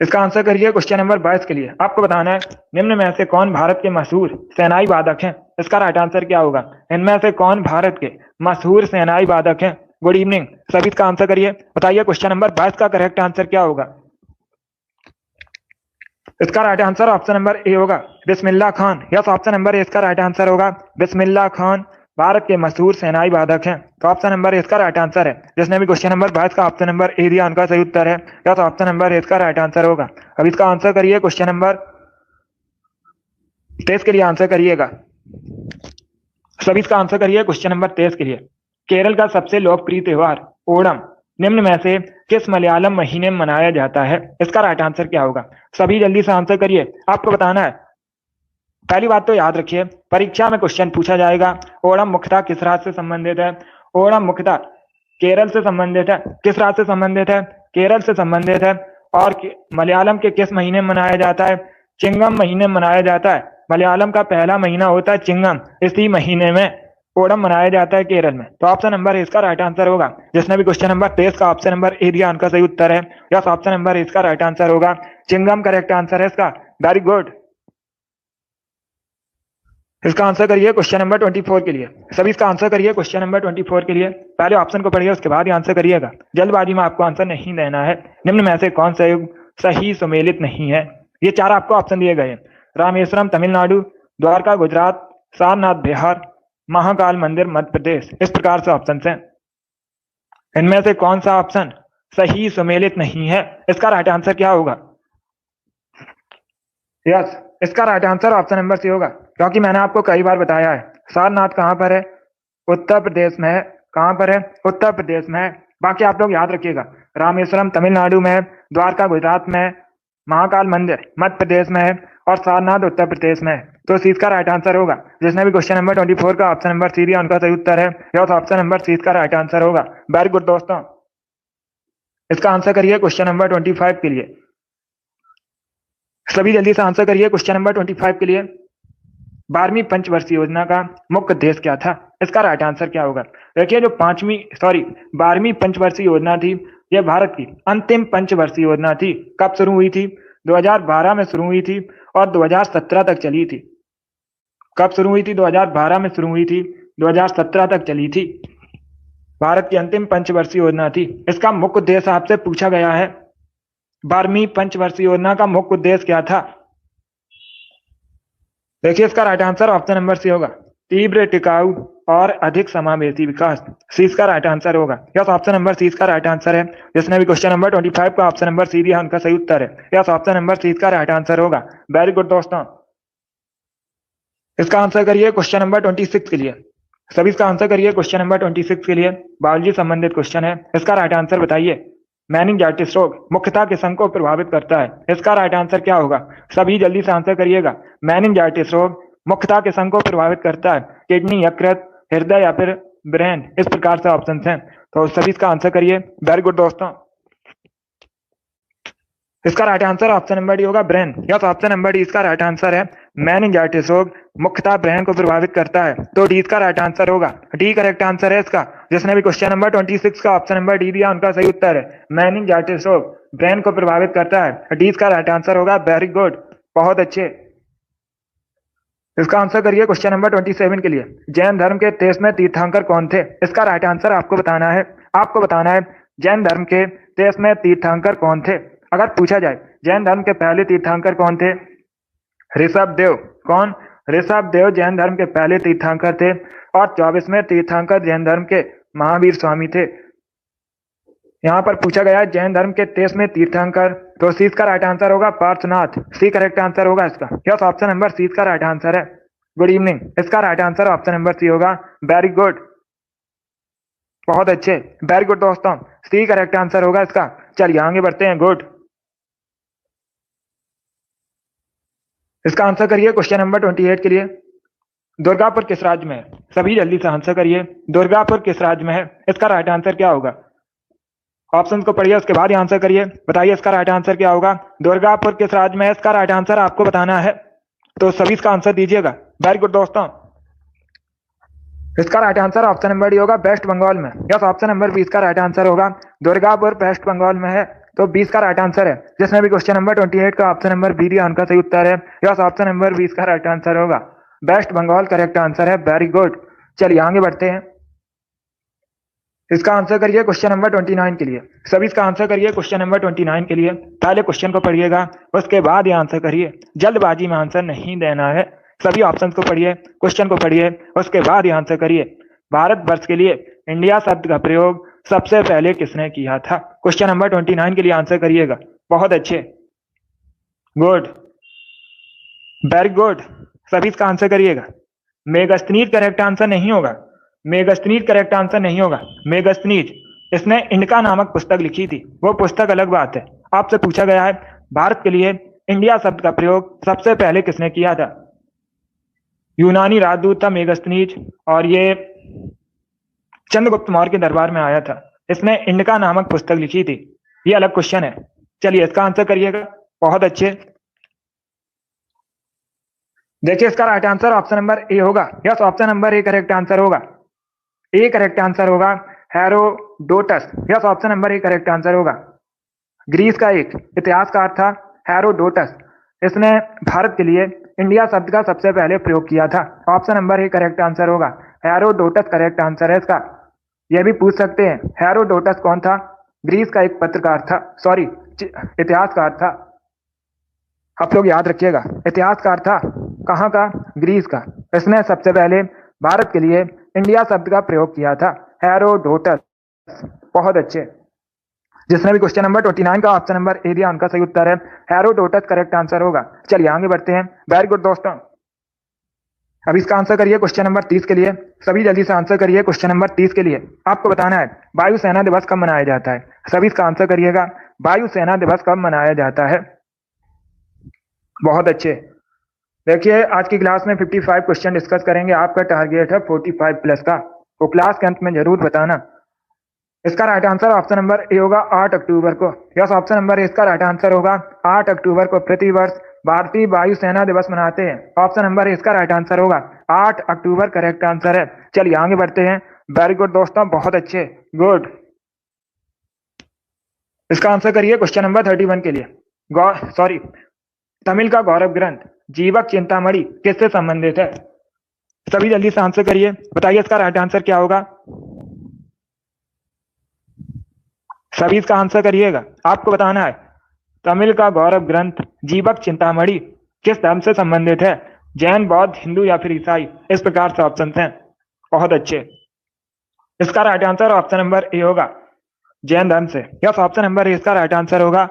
A: इसका आंसर करिए क्वेश्चन नंबर 22 के लिए। आपको बताना है निम्न में से कौन भारत के मशहूर सेनाई वादक हैं? इसका राइट आंसर क्या होगा? इनमें से कौन भारत के मशहूर सेनाई वादक हैं? गुड इवनिंग, सभी इसका आंसर करिए। बताइए क्वेश्चन नंबर 22 का करेक्ट आंसर क्या होगा? इसका right answer option number A होगा, Bismillah Khan. Yes, option number A इसका राइट आंसर होगा। बिस्मिल्लाह खान भारत के मशहूर सेनाई वादक हैं। तो ऑप्शन नंबर ए इसका राइट आंसर है। जिसने भी क्वेश्चन नंबर 22 का ऑप्शन नंबर ए दिया उनका सही उत्तर है। यस, ऑप्शन नंबर ए इसका राइट आंसर होगा। अब इसका आंसर करिए क्वेश्चन नंबर 23 के लिए आंसर करिएगा। सभी इसका आंसर करिए क्वेश्चन नंबर 23 के लिए। केरल का सबसे लोकप्रिय त्योहार ओणम निम्न में से किस मलयालम महीने में मनाया जाता है? इसका राइट आंसर क्या होगा? सभी जल्दी से आंसर करिए। आपको बताना है, पहली बात तो याद रखिए परीक्षा में क्वेश्चन पूछा जाएगा ओणम मुख्यतः किस राज्य से संबंधित है? ओणम मुख्यतः केरल से संबंधित है। किस राज्य से संबंधित है? केरल से संबंधित है। और मलयालम के किस महीने में मनाया जाता है? चिंगम महीने में मनाया जाता है। मलयालम का पहला महीना होता है चिंगम, इसी महीने में ओणम मनाया जाता है केरल में। तो ऑप्शन नंबर इसका राइट आंसर होगा। जिसने भी क्वेश्चन नंबर 23 का ऑप्शन नंबर ए दिया उनका सही उत्तर है। यस, ऑप्शन नंबर इसका राइट आंसर होगा। चिंगम करेक्ट आंसर है इसका। Very good. इसका आंसर करिए क्वेश्चन नंबर 24 के लिए। सभी इसका आंसर करिए क्वेश्चन नंबर 24 के लिए। पहले ऑप्शन को पढ़िए, उसके बाद ही आंसर करिएगा। जल्दबाजी में आपको आंसर नहीं देना है। निम्न में से कौन सा युग सही सुमेलित नहीं है? ये चार आपको ऑप्शन दिए गए हैं। रामेश्वरम तमिलनाडु, द्वारका गुजरात, सारनाथ बिहार, महाकाल मंदिर मध्य प्रदेश, इस प्रकार से ऑप्शन हैं। इनमें से कौन सा ऑप्शन सही सुमेलित नहीं है? इसका राइट आंसर क्या होगा? यस, इसका right answer option number C होगा, क्योंकि मैंने आपको कई बार बताया है सारनाथ कहाँ पर है, उत्तर प्रदेश में है। कहाँ पर है? उत्तर प्रदेश में है। बाकी आप लोग याद रखिएगा, रामेश्वरम तमिलनाडु में है, द्वारका गुजरात में है, महाकाल मंदिर मध्य प्रदेश में है और सारनाथ उत्तर प्रदेश में है। तो सी इसका राइट आंसर होगा। जिसने भी क्वेश्चन नंबर 24 का ऑप्शन नंबर सी दिया उनका सही उत्तर है, यह ऑप्शन नंबर सी इसका राइट आंसर होगा। वेरी गुड दोस्तों, इसका आंसर करिए क्वेश्चन नंबर 25 के लिए। सभी जल्दी से आंसर करिए क्वेश्चन नंबर 25 के लिए। 12वीं पंचवर्षीय योजना का मुख्य उद्देश्य क्या था? इसका राइट आंसर क्या होगा? देखिए, जो 12वीं पंचवर्षीय योजना थी, यह भारत की अंतिम पंचवर्षीय योजना थी। कब शुरू हुई थी? 2012 में शुरू हुई थी और 2017 तक चली थी। कब शुरू हुई थी? 2012 में शुरू हुई थी, 2017 तक चली थी। भारत की अंतिम पंचवर्षीय योजना थी। इसका मुख्य उद्देश्य आपसे पूछा गया है, 12वीं पंचवर्षीय योजना का मुख्य उद्देश्य क्या था? देखिए, इसका right answer option number C होगा, तीव्र, टिकाऊ और अधिक समावेशी विकास। सी इसका राइट आंसर होगा। यस, ऑप्शन नंबर सी इसका राइट आंसर है। जिसने भी क्वेश्चन नंबर 25 का ऑप्शन नंबर सी दिया उनका सही उत्तर है। यस, ऑप्शन नंबर सी इसका राइट आंसर होगा। वेरी गुड दोस्तों, इसका आंसर करिए क्वेश्चन नंबर 26 के लिए। सभी इसका आंसर करिए क्वेश्चन नंबर 26 के लिए। बायोलॉजी संबंधित क्वेश्चन है, इसका राइट आंसर बताइए। मेनिंजाइटिस रोग मुख्यतः किस अंग को प्रभावित करता है? इसका राइट आंसर क्या होगा? सभी जल्दी से आंसर करिएगा। मेनिंजाइटिस रोग मुख्यतः किस अंग को प्रभावित करता है? किडनी, यकृत, हृदय या फिर ब्रेन? इस प्रकार से ऑप्शन हैं, तो सभी इसका आंसर करिए। वेरी गुड दोस्तों, इसका right answer option number D होगा, brain. Yes, option number D इसका राइट आंसर है। मेनिंजाइटिस रोग मुख्यतः ब्रेन को प्रभावित करता है, तो डी इसका राइट आंसर होगा। डी करेक्ट आंसर है इसका। जिसने भी क्वेश्चन नंबर 26 का ऑप्शन नंबर डी दिया उनका सही उत्तर है। मेनिंजाइटिस रोग ब्रेन को प्रभावित करता है, डी इसका राइट आंसर होगा। वेरी गुड, बहुत अच्छे। इसका आंसर करिए क्वेश्चन नंबर 27 के लिए। जैन धर्म के 23वें तीर्थंकर कौन थे? इसका राइट आंसर आपको बताना है। आपको बताना है जैन धर्म के 23वें तीर्थंकर कौन थे। अगर पूछा जाए जैन धर्म के पहले तीर्थंकर कौन थे? ऋषभ देव। कौन? ऋषभ देव जैन धर्म के पहले तीर्थंकर थे और 24वें तीर्थंकर जैन धर्म के महावीर स्वामी थे। यहाँ पर पूछा गया है जैन धर्म के 23वें तीर्थंकर, तो सी इसका राइट आंसर होगा पार्श्वनाथ। सी करेक्ट आंसर होगा इसका। यस, ऑप्शन नंबर सी इसका राइट आंसर है। गुड इवनिंग, इसका right answer option number C होगा। वेरी गुड, बहुत अच्छे, वेरी गुड दोस्तों, सी करेक्ट आंसर होगा इसका। चलिए आगे बढ़ते हैं। गुड, इसका आंसर करिए क्वेश्चन नंबर 28 के लिए। दुर्गापुर किस राज्य में है? सभी जल्दी से आंसर करिए। दुर्गापुर किस राज्य में है? इसका राइट आंसर क्या होगा? ऑप्शन को पढ़िए, उसके बाद आंसर करिए। बताइए इसका राइट आंसर क्या होगा। दुर्गापुर किस राज्य में है? इसका राइट आंसर आपको बताना है, तो सभी इसका आंसर दीजिएगा। वेरी गुड दोस्तों, इसका right answer option number D होगा, वेस्ट बंगाल में। यस, ऑप्शन नंबर 20 का राइट आंसर होगा। दुर्गापुर वेस्ट बंगाल में है, तो 20 का राइट आंसर है। जिसने भी क्वेश्चन नंबर 28 का ऑप्शन नंबर बी दिया उनका सही उत्तर है। यस, ऑप्शन नंबर 20 का राइट आंसर होगा। वेस्ट बंगाल करेक्ट आंसर है। वेरी गुड, चलिए आगे बढ़ते हैं। इसका आंसर करिए क्वेश्चन नंबर 29 के लिए। सभी इसका आंसर करिए क्वेश्चन नंबर 29 के लिए। पहले क्वेश्चन को पढ़िएगा, उसके बाद ये आंसर करिए। जल्दबाजी में आंसर नहीं देना है। सभी ऑप्शंस को पढ़िए, क्वेश्चन को पढ़िए, उसके बाद ये आंसर करिए। भारतवर्ष के लिए इंडिया शब्द का प्रयोग सबसे पहले किसने किया था? क्वेश्चन नंबर 29 के लिए आंसर करिएगा। बहुत अच्छे, गुड, वेरी गुड, सभी इसका आंसर करिएगा। मेगस्थनीज करेक्ट आंसर नहीं होगा। मेगस्थनीज करेक्ट आंसर नहीं होगा। मेगस्थनीज, इसने इंडिका नामक पुस्तक लिखी थी, वो पुस्तक अलग बात है। आपसे पूछा गया है भारत के लिए इंडिया शब्द का प्रयोग सबसे पहले किसने किया था? यूनानी राजदूत था मेगस्थनीज, और ये चंद्रगुप्त मौर्य के दरबार में आया था। इसने इंडिका नामक पुस्तक लिखी थी। ये अलग क्वेश्चन है। चलिए इसका आंसर करिएगा। बहुत अच्छे, देखिए इसका right answer option number A होगा। Yes, option number A correct answer होगा। ए करेक्ट आंसर होगा, Herodotus. Yes, option number A correct answer होगा। ग्रीस का एक इतिहासकार था हेरोडोटस। इसने भारत के लिए इंडिया शब्द का सबसे पहले प्रयोग किया था। Option number A correct answer होगा। हेरोडोटस करेक्ट आंसर है इसका। यह भी पूछ सकते हैं हेरोडोटस कौन था? ग्रीस का एक पत्रकार था, सॉरी इतिहासकार था। आप लोग याद रखिएगा, इतिहासकार था। कहाँ का? ग्रीस का। इसने सबसे पहले भारत के लिए इंडिया शब्द का प्रयोग किया था, हेरोडोटस। बहुत अच्छे, जिसने भी क्वेश्चन नंबर 29 का ऑप्शन नंबर ए दिया उनका सही उत्तर है हेरोडोटस करेक्ट आंसर होगा। चलिए आगे बढ़ते हैं। वेरी गुड दोस्तों। अब इसका आंसर करिए क्वेश्चन नंबर 30 के लिए। सभी जल्दी से आंसर करिए क्वेश्चन नंबर 30 के लिए। आपको बताना है वायुसेना दिवस कब मनाया जाता है। सभी इसका आंसर करिएगा। वायुसेना दिवस कब मनाया जाता है। बहुत अच्छे। देखिए आज की क्लास में 55 क्वेश्चन डिस्कस करेंगे। आपका टारगेट है 45 प्लस का, तो क्लास के अंत में जरूर बताना। इसका right answer option number A होगा 8 अक्टूबर को। यस, ऑप्शन नंबर ए इसका राइट आंसर होगा। 8 अक्टूबर को प्रतिवर्ष भारतीय वायुसेना दिवस मनाते हैं। ऑप्शन नंबर ए इसका राइट आंसर होगा। 8 अक्टूबर करेक्ट आंसर है। चलिए आगे बढ़ते हैं। वेरी गुड दोस्तों, बहुत अच्छे, गुड। इसका आंसर करिए क्वेश्चन नंबर 31 के लिए। सॉरी, तमिल का गौरव ग्रंथ जीवक चिंतामणि किससे संबंधित है। सभी जल्दी से आंसर करिए, बताइए इसका राइट आंसर क्या होगा। सभी इसका आंसर करिएगा। आपको बताना है तमिल का गौरव ग्रंथ जीवक चिंतामणि किस धर्म से संबंधित है। जैन, बौद्ध, हिंदू या फिर ईसाई। इस प्रकार से ऑप्शन हैं। बहुत अच्छे। इसका right answer option number A होगा, जैन धर्म से। यस, ऑप्शन नंबर ए इसका राइट आंसर होगा।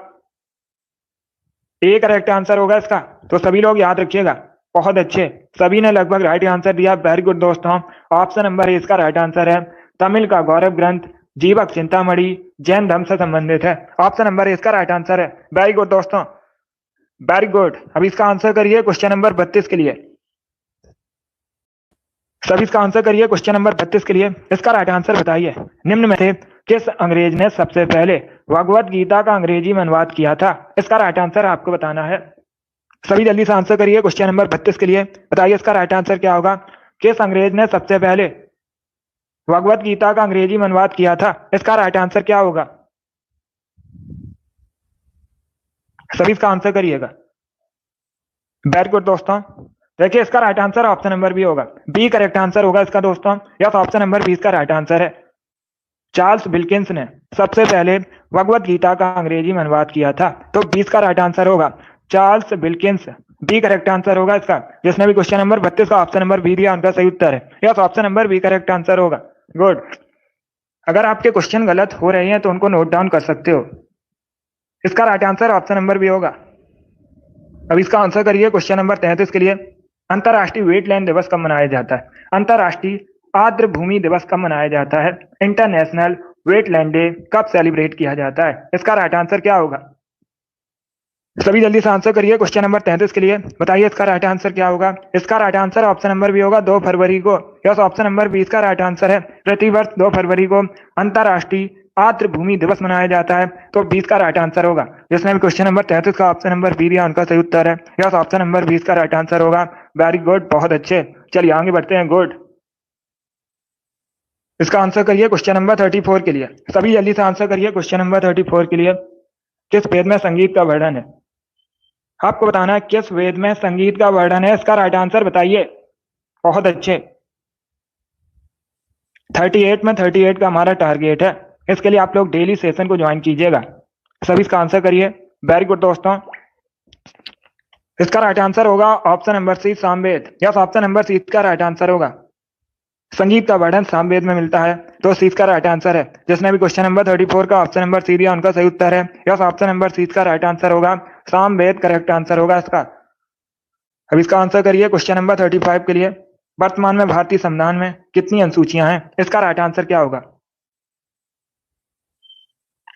A: ए करेक्ट आंसर होगा इसका। तो सभी लोग याद रखिएगा। बहुत अच्छे, सभी ने लगभग राइट आंसर दिया। वेरी गुड दोस्तों। ऑप्शन नंबर ए इसका राइट आंसर है। तमिल का गौरव ग्रंथ जीवक चिंतामणि जैन धर्म से संबंधित है। ऑप्शन नंबर ए इसका राइट आंसर है। वेरी गुड दोस्तों, वेरी गुड। अब इसका आंसर करिए क्वेश्चन नंबर 32 के लिए। सभी इसका आंसर करिए क्वेश्चन नंबर 32 के लिए। इसका राइट आंसर बताइए। निम्न में से किस अंग्रेज ने सबसे पहले भगवत गीता का अंग्रेजी में अनुवाद किया था। इसका राइट आंसर आपको बताना है। सभी जल्दी से आंसर करिए क्वेश्चन नंबर 32 के लिए। बताइए इसका राइट आंसर क्या होगा। किस अंग्रेज ने सबसे पहले भगवत गीता का अंग्रेजी में अनुवाद किया था। इसका राइट आंसर क्या होगा। सभी इसका आंसर करिएगा। वेरी गुड दोस्तों। देखिए इसका right answer option number B होगा। बी करेक्ट आंसर होगा इसका दोस्तों। यस, ऑप्शन नंबर बी इसका राइट आंसर है। चार्ल्स विल्किंस ने सबसे पहले भगवत गीता का अंग्रेजी में अनुवाद किया था। तो 20 का राइट आंसर होगा Charles Wilkins. B correct answer होगा इसका। जिसने भी क्वेश्चन नंबर 32 का ऑप्शन नंबर बी दिया उनका सही उत्तर है। Yes, option number B correct answer होगा। गुड। अगर आपके क्वेश्चन गलत हो रहे हैं तो उनको नोट डाउन कर सकते हो। इसका right answer option number B होगा। अब इसका आंसर करिए क्वेश्चन नंबर 33 के लिए। अंतरराष्ट्रीय वेटलैंड दिवस कब मनाया जाता है। अंतरराष्ट्रीय आर्द्र भूमि दिवस कब मनाया जाता है। इंटरनेशनल वेटलैंड डे कब सेलिब्रेट किया जाता है। इसका राइट आंसर क्या होगा। सभी जल्दी से आंसर करिए क्वेश्चन नंबर 33 के लिए। बताइए इसका राइट आंसर क्या होगा। इसका right answer option number B होगा 2 फरवरी को। यस, ऑप्शन नंबर बी इसका राइट आंसर है। प्रतिवर्ष 2 फरवरी को अंतरराष्ट्रीय आर्द्र भूमि दिवस मनाया जाता है। तो 20 का राइट आंसर होगा। जिसने भी क्वेश्चन नंबर 33 का ऑप्शन नंबर बी दिया उनका सही उत्तर है। यस, ऑप्शन नंबर 20 का राइट आंसर होगा। वेरी गुड, बहुत अच्छे। चलिए आगे बढ़ते हैं। गुड। इसका आंसर करिए क्वेश्चन नंबर 34 के लिए। सभी जल्दी से आंसर करिए क्वेश्चन नंबर 34 के लिए। किस वेद में संगीत का वर्णन है। आपको बताना है किस वेद में संगीत का वर्णन है। इसका राइट आंसर बताइए। बहुत अच्छे। 38 में 38 का हमारा टारगेट है। इसके लिए आप लोग डेली सेशन को ज्वाइन कीजिएगा। सभी इसका आंसर करिए। वेरी गुड दोस्तों। इसका राइट आंसर होगा option number C Samaveda. Yes, option number C का राइट आंसर होगा। संगीत का वर्णन सामवेद में मिलता है। तो सी का राइट आंसर है। जिसने भी क्वेश्चन नंबर 34 का ऑप्शन नंबर सी दिया उनका सही उत्तर है। यस, ऑप्शन नंबर सी का राइट आंसर होगा। सामवेद करेक्ट आंसर होगा इसका। अब इसका आंसर करिए क्वेश्चन नंबर 35 के लिए। वर्तमान में भारतीय संविधान में कितनी अनुसूचियां हैं। इसका राइट आंसर क्या होगा।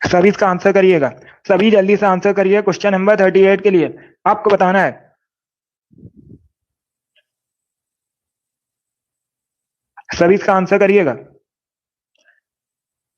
A: सभी इसका आंसर करिएगा। सभी जल्दी से आंसर करिए क्वेश्चन नंबर 38 के लिए। आपको बताना है। सभी इसका आंसर करिएगा।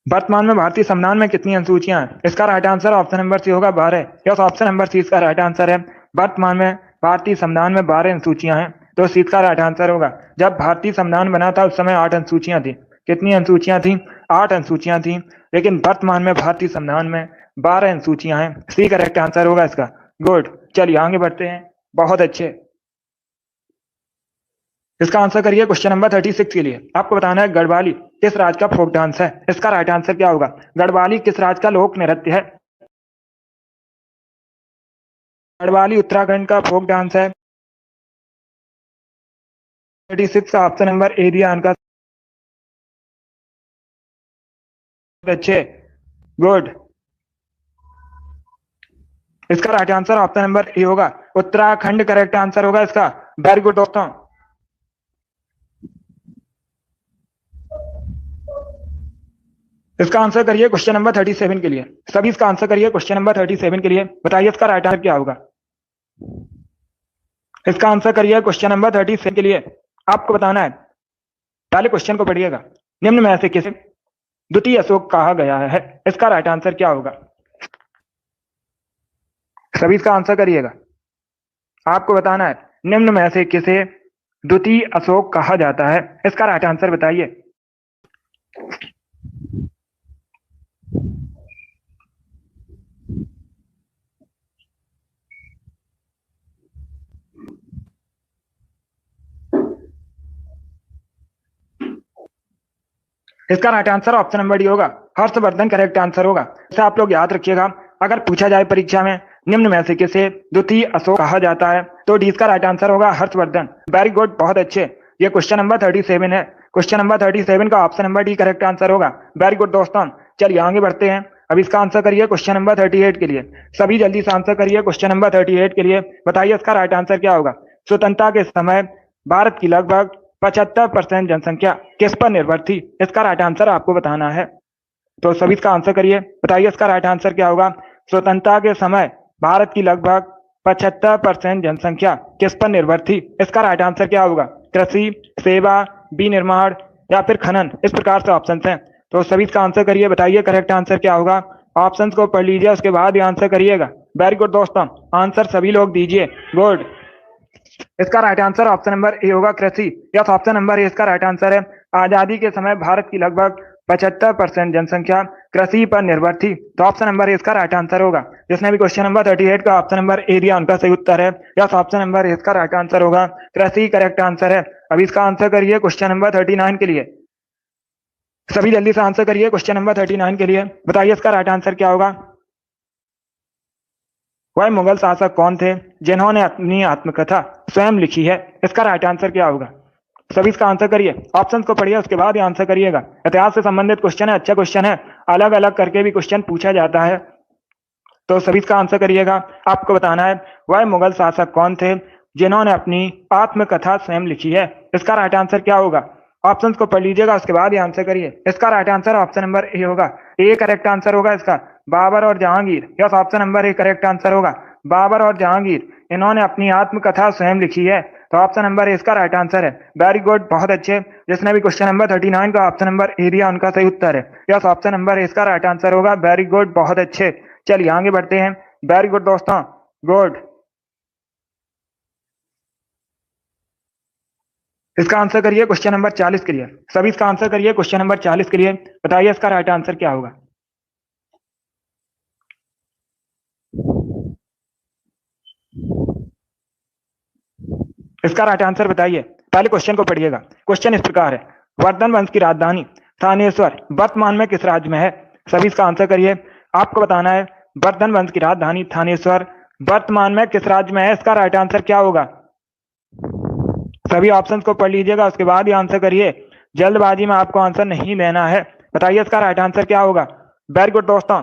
A: वर्तमान में भारतीय संविधान में कितनी अनुसूचियां हैं। इसका right answer option number C होगा 12। यस, ऑप्शन नंबर सी इसका राइट आंसर है। वर्तमान में भारतीय संविधान में 12 अनुसूचियां हैं। तो सी का राइट आंसर होगा। जब भारतीय संविधान बना था उस समय 8 अनुसूचियां थी। कितनी अनुसूचियां थी। 8 अनुसूचियां थी। लेकिन वर्तमान में भारतीय संविधान में 12 अनुसूचियां हैं। सी करेक्ट आंसर होगा इसका। गुड। चलिए आगे बढ़ते हैं। बहुत अच्छे। इसका आंसर करिए क्वेश्चन नंबर 36 के लिए। आपको बताना है गढ़वाली किस राज्य का फोक डांस है। इसका राइट आंसर क्या होगा। गढ़वाली किस राज्य का लोक नृत्य है। गढ़वाली उत्तराखंड का फोक डांस है। 36 का ऑप्शन नंबर ए दिया उनका। अच्छे, गुड। इसका right answer option number A होगा, उत्तराखंड करेक्ट आंसर होगा इसका। वेरी गुड दोस्तों। इसका आंसर करिए क्वेश्चन नंबर 37 के लिए। सभी इसका आंसर करिए क्वेश्चन नंबर 37 के लिए। बताइए इसका राइट आंसर क्या होगा। इसका आंसर करिए क्वेश्चन नंबर 37 के लिए। आपको बताना है, पहले क्वेश्चन को पढ़िएगा। निम्न में से किसे द्वितीय अशोक कहा गया है, इसका राइट आंसर क्या होगा। सभी इसका आंसर करिएगा। आपको बताना है, निम्न में से किसे द्वितीय अशोक कहा जाता है, इसका राइट आंसर बताइए। इसका right answer option number D होगा, हर्षवर्धन करेक्ट आंसर होगा। इसे आप लोग याद रखिएगा, अगर पूछा जाए परीक्षा में निम्न में से किसे द्वितीय अशोक कहा जाता है, तो डी इसका राइट आंसर होगा हर्षवर्धन। वेरी गुड, बहुत अच्छे। ये क्वेश्चन नंबर 37 है। क्वेश्चन नंबर 37 का option number D correct answer होगा। वेरी गुड दोस्तों। चलिए आगे बढ़ते हैं। अब इसका आंसर करिए क्वेश्चन नंबर 38 के लिए। सभी जल्दी से आंसर करिए क्वेश्चन नंबर 38 के लिए। बताइए इसका राइट आंसर क्या होगा। स्वतंत्रता के समय भारत की लगभग 75% जनसंख्या किस पर निर्भर थी, इसका राइट आंसर आपको बताना है। तो सभी इसका आंसर करिए। बताइए इसका राइट आंसर क्या होगा। स्वतंत्रता के समय भारत की लगभग 75% जनसंख्या किस पर निर्भर थी, इसका राइट आंसर क्या होगा। कृषि, सेवा, विनिर्माण या फिर खनन, इस प्रकार से ऑप्शन हैं। तो सभी इसका आंसर करिए। बताइए करेक्ट आंसर क्या होगा। ऑप्शन को पढ़ लीजिए, उसके बाद ही आंसर करिएगा। वेरी गुड दोस्तों, आंसर सभी लोग दीजिए। गुड। इसका right answer option number A होगा, कृषि। यस, ऑप्शन नंबर ए इसका राइट आंसर है। आजादी के समय भारत की लगभग 75% जनसंख्या कृषि पर निर्भर थी, तो ऑप्शन नंबर ए इसका राइट आंसर होगा। जिसने भी क्वेश्चन नंबर 38 का ऑप्शन नंबर ए दिया, उनका सही उत्तर है। यस, ऑप्शन नंबर ए इसका राइट आंसर होगा, कृषि करेक्ट आंसर है। अभी इसका आंसर करिए क्वेश्चन नंबर 39 के लिए। सभी जल्दी से आंसर करिए क्वेश्चन नंबर 39 के लिए। बताइए इसका राइट आंसर क्या होगा। वह मुगल शासक कौन थे जिन्होंने अपनी आत्मकथा स्वयं लिखी है, इसका राइट आंसर क्या होगा। सभी इसका आंसर करिए, ऑप्शंस को पढ़िए, उसके बाद ही आंसर करिएगा। इतिहास से संबंधित क्वेश्चन है, अच्छा क्वेश्चन है, अलग अलग करके भी क्वेश्चन पूछा जाता है, तो सभी इसका आंसर करिएगा। आपको बताना है, वह मुगल शासक कौन थे जिन्होंने अपनी आत्मकथा स्वयं लिखी है, इसका राइट आंसर क्या होगा। ऑप्शंस को पढ़ लीजिएगा, उसके बाद ही आंसर करिए। इसका right answer option number A होगा, ए करेक्ट आंसर होगा इसका। बाबर और Jahangir, yes, option number A correct answer होगा। बाबर और जहांगीर इन्होंने अपनी आत्मकथा स्वयं लिखी है, तो ऑप्शन नंबर ए इसका राइट आंसर है। वेरी गुड, बहुत अच्छे। जिसने भी क्वेश्चन नंबर 39 का ऑप्शन नंबर ए दिया, उनका सही उत्तर है। यस, ऑप्शन नंबर ए इसका राइट आंसर होगा। वेरी गुड, बहुत अच्छे। चलिए आगे बढ़ते हैं। वेरी गुड दोस्तों, गुड। इसका आंसर करिए क्वेश्चन नंबर 40 के लिए। सभी इसका आंसर करिए क्वेश्चन नंबर 40 के लिए। बताइए इसका राइट आंसर क्या होगा। इसका राइट आंसर बताइए। पहले क्वेश्चन को पढ़िएगा। क्वेश्चन इस प्रकार है, वर्धन वंश की राजधानी थानेश्वर वर्तमान में किस राज्य में है। सभी इसका आंसर करिए। आपको बताना है, वर्धन वंश की राजधानी थानेश्वर वर्तमान में किस राज्य में है, इसका राइट आंसर क्या होगा। सभी ऑप्शंस को पढ़ लीजिएगा, उसके बाद ही आंसर करिए। जल्दबाजी में आपको आंसर नहीं देना है। बताइए इसका राइट आंसर क्या होगा। वेरी गुड दोस्तों,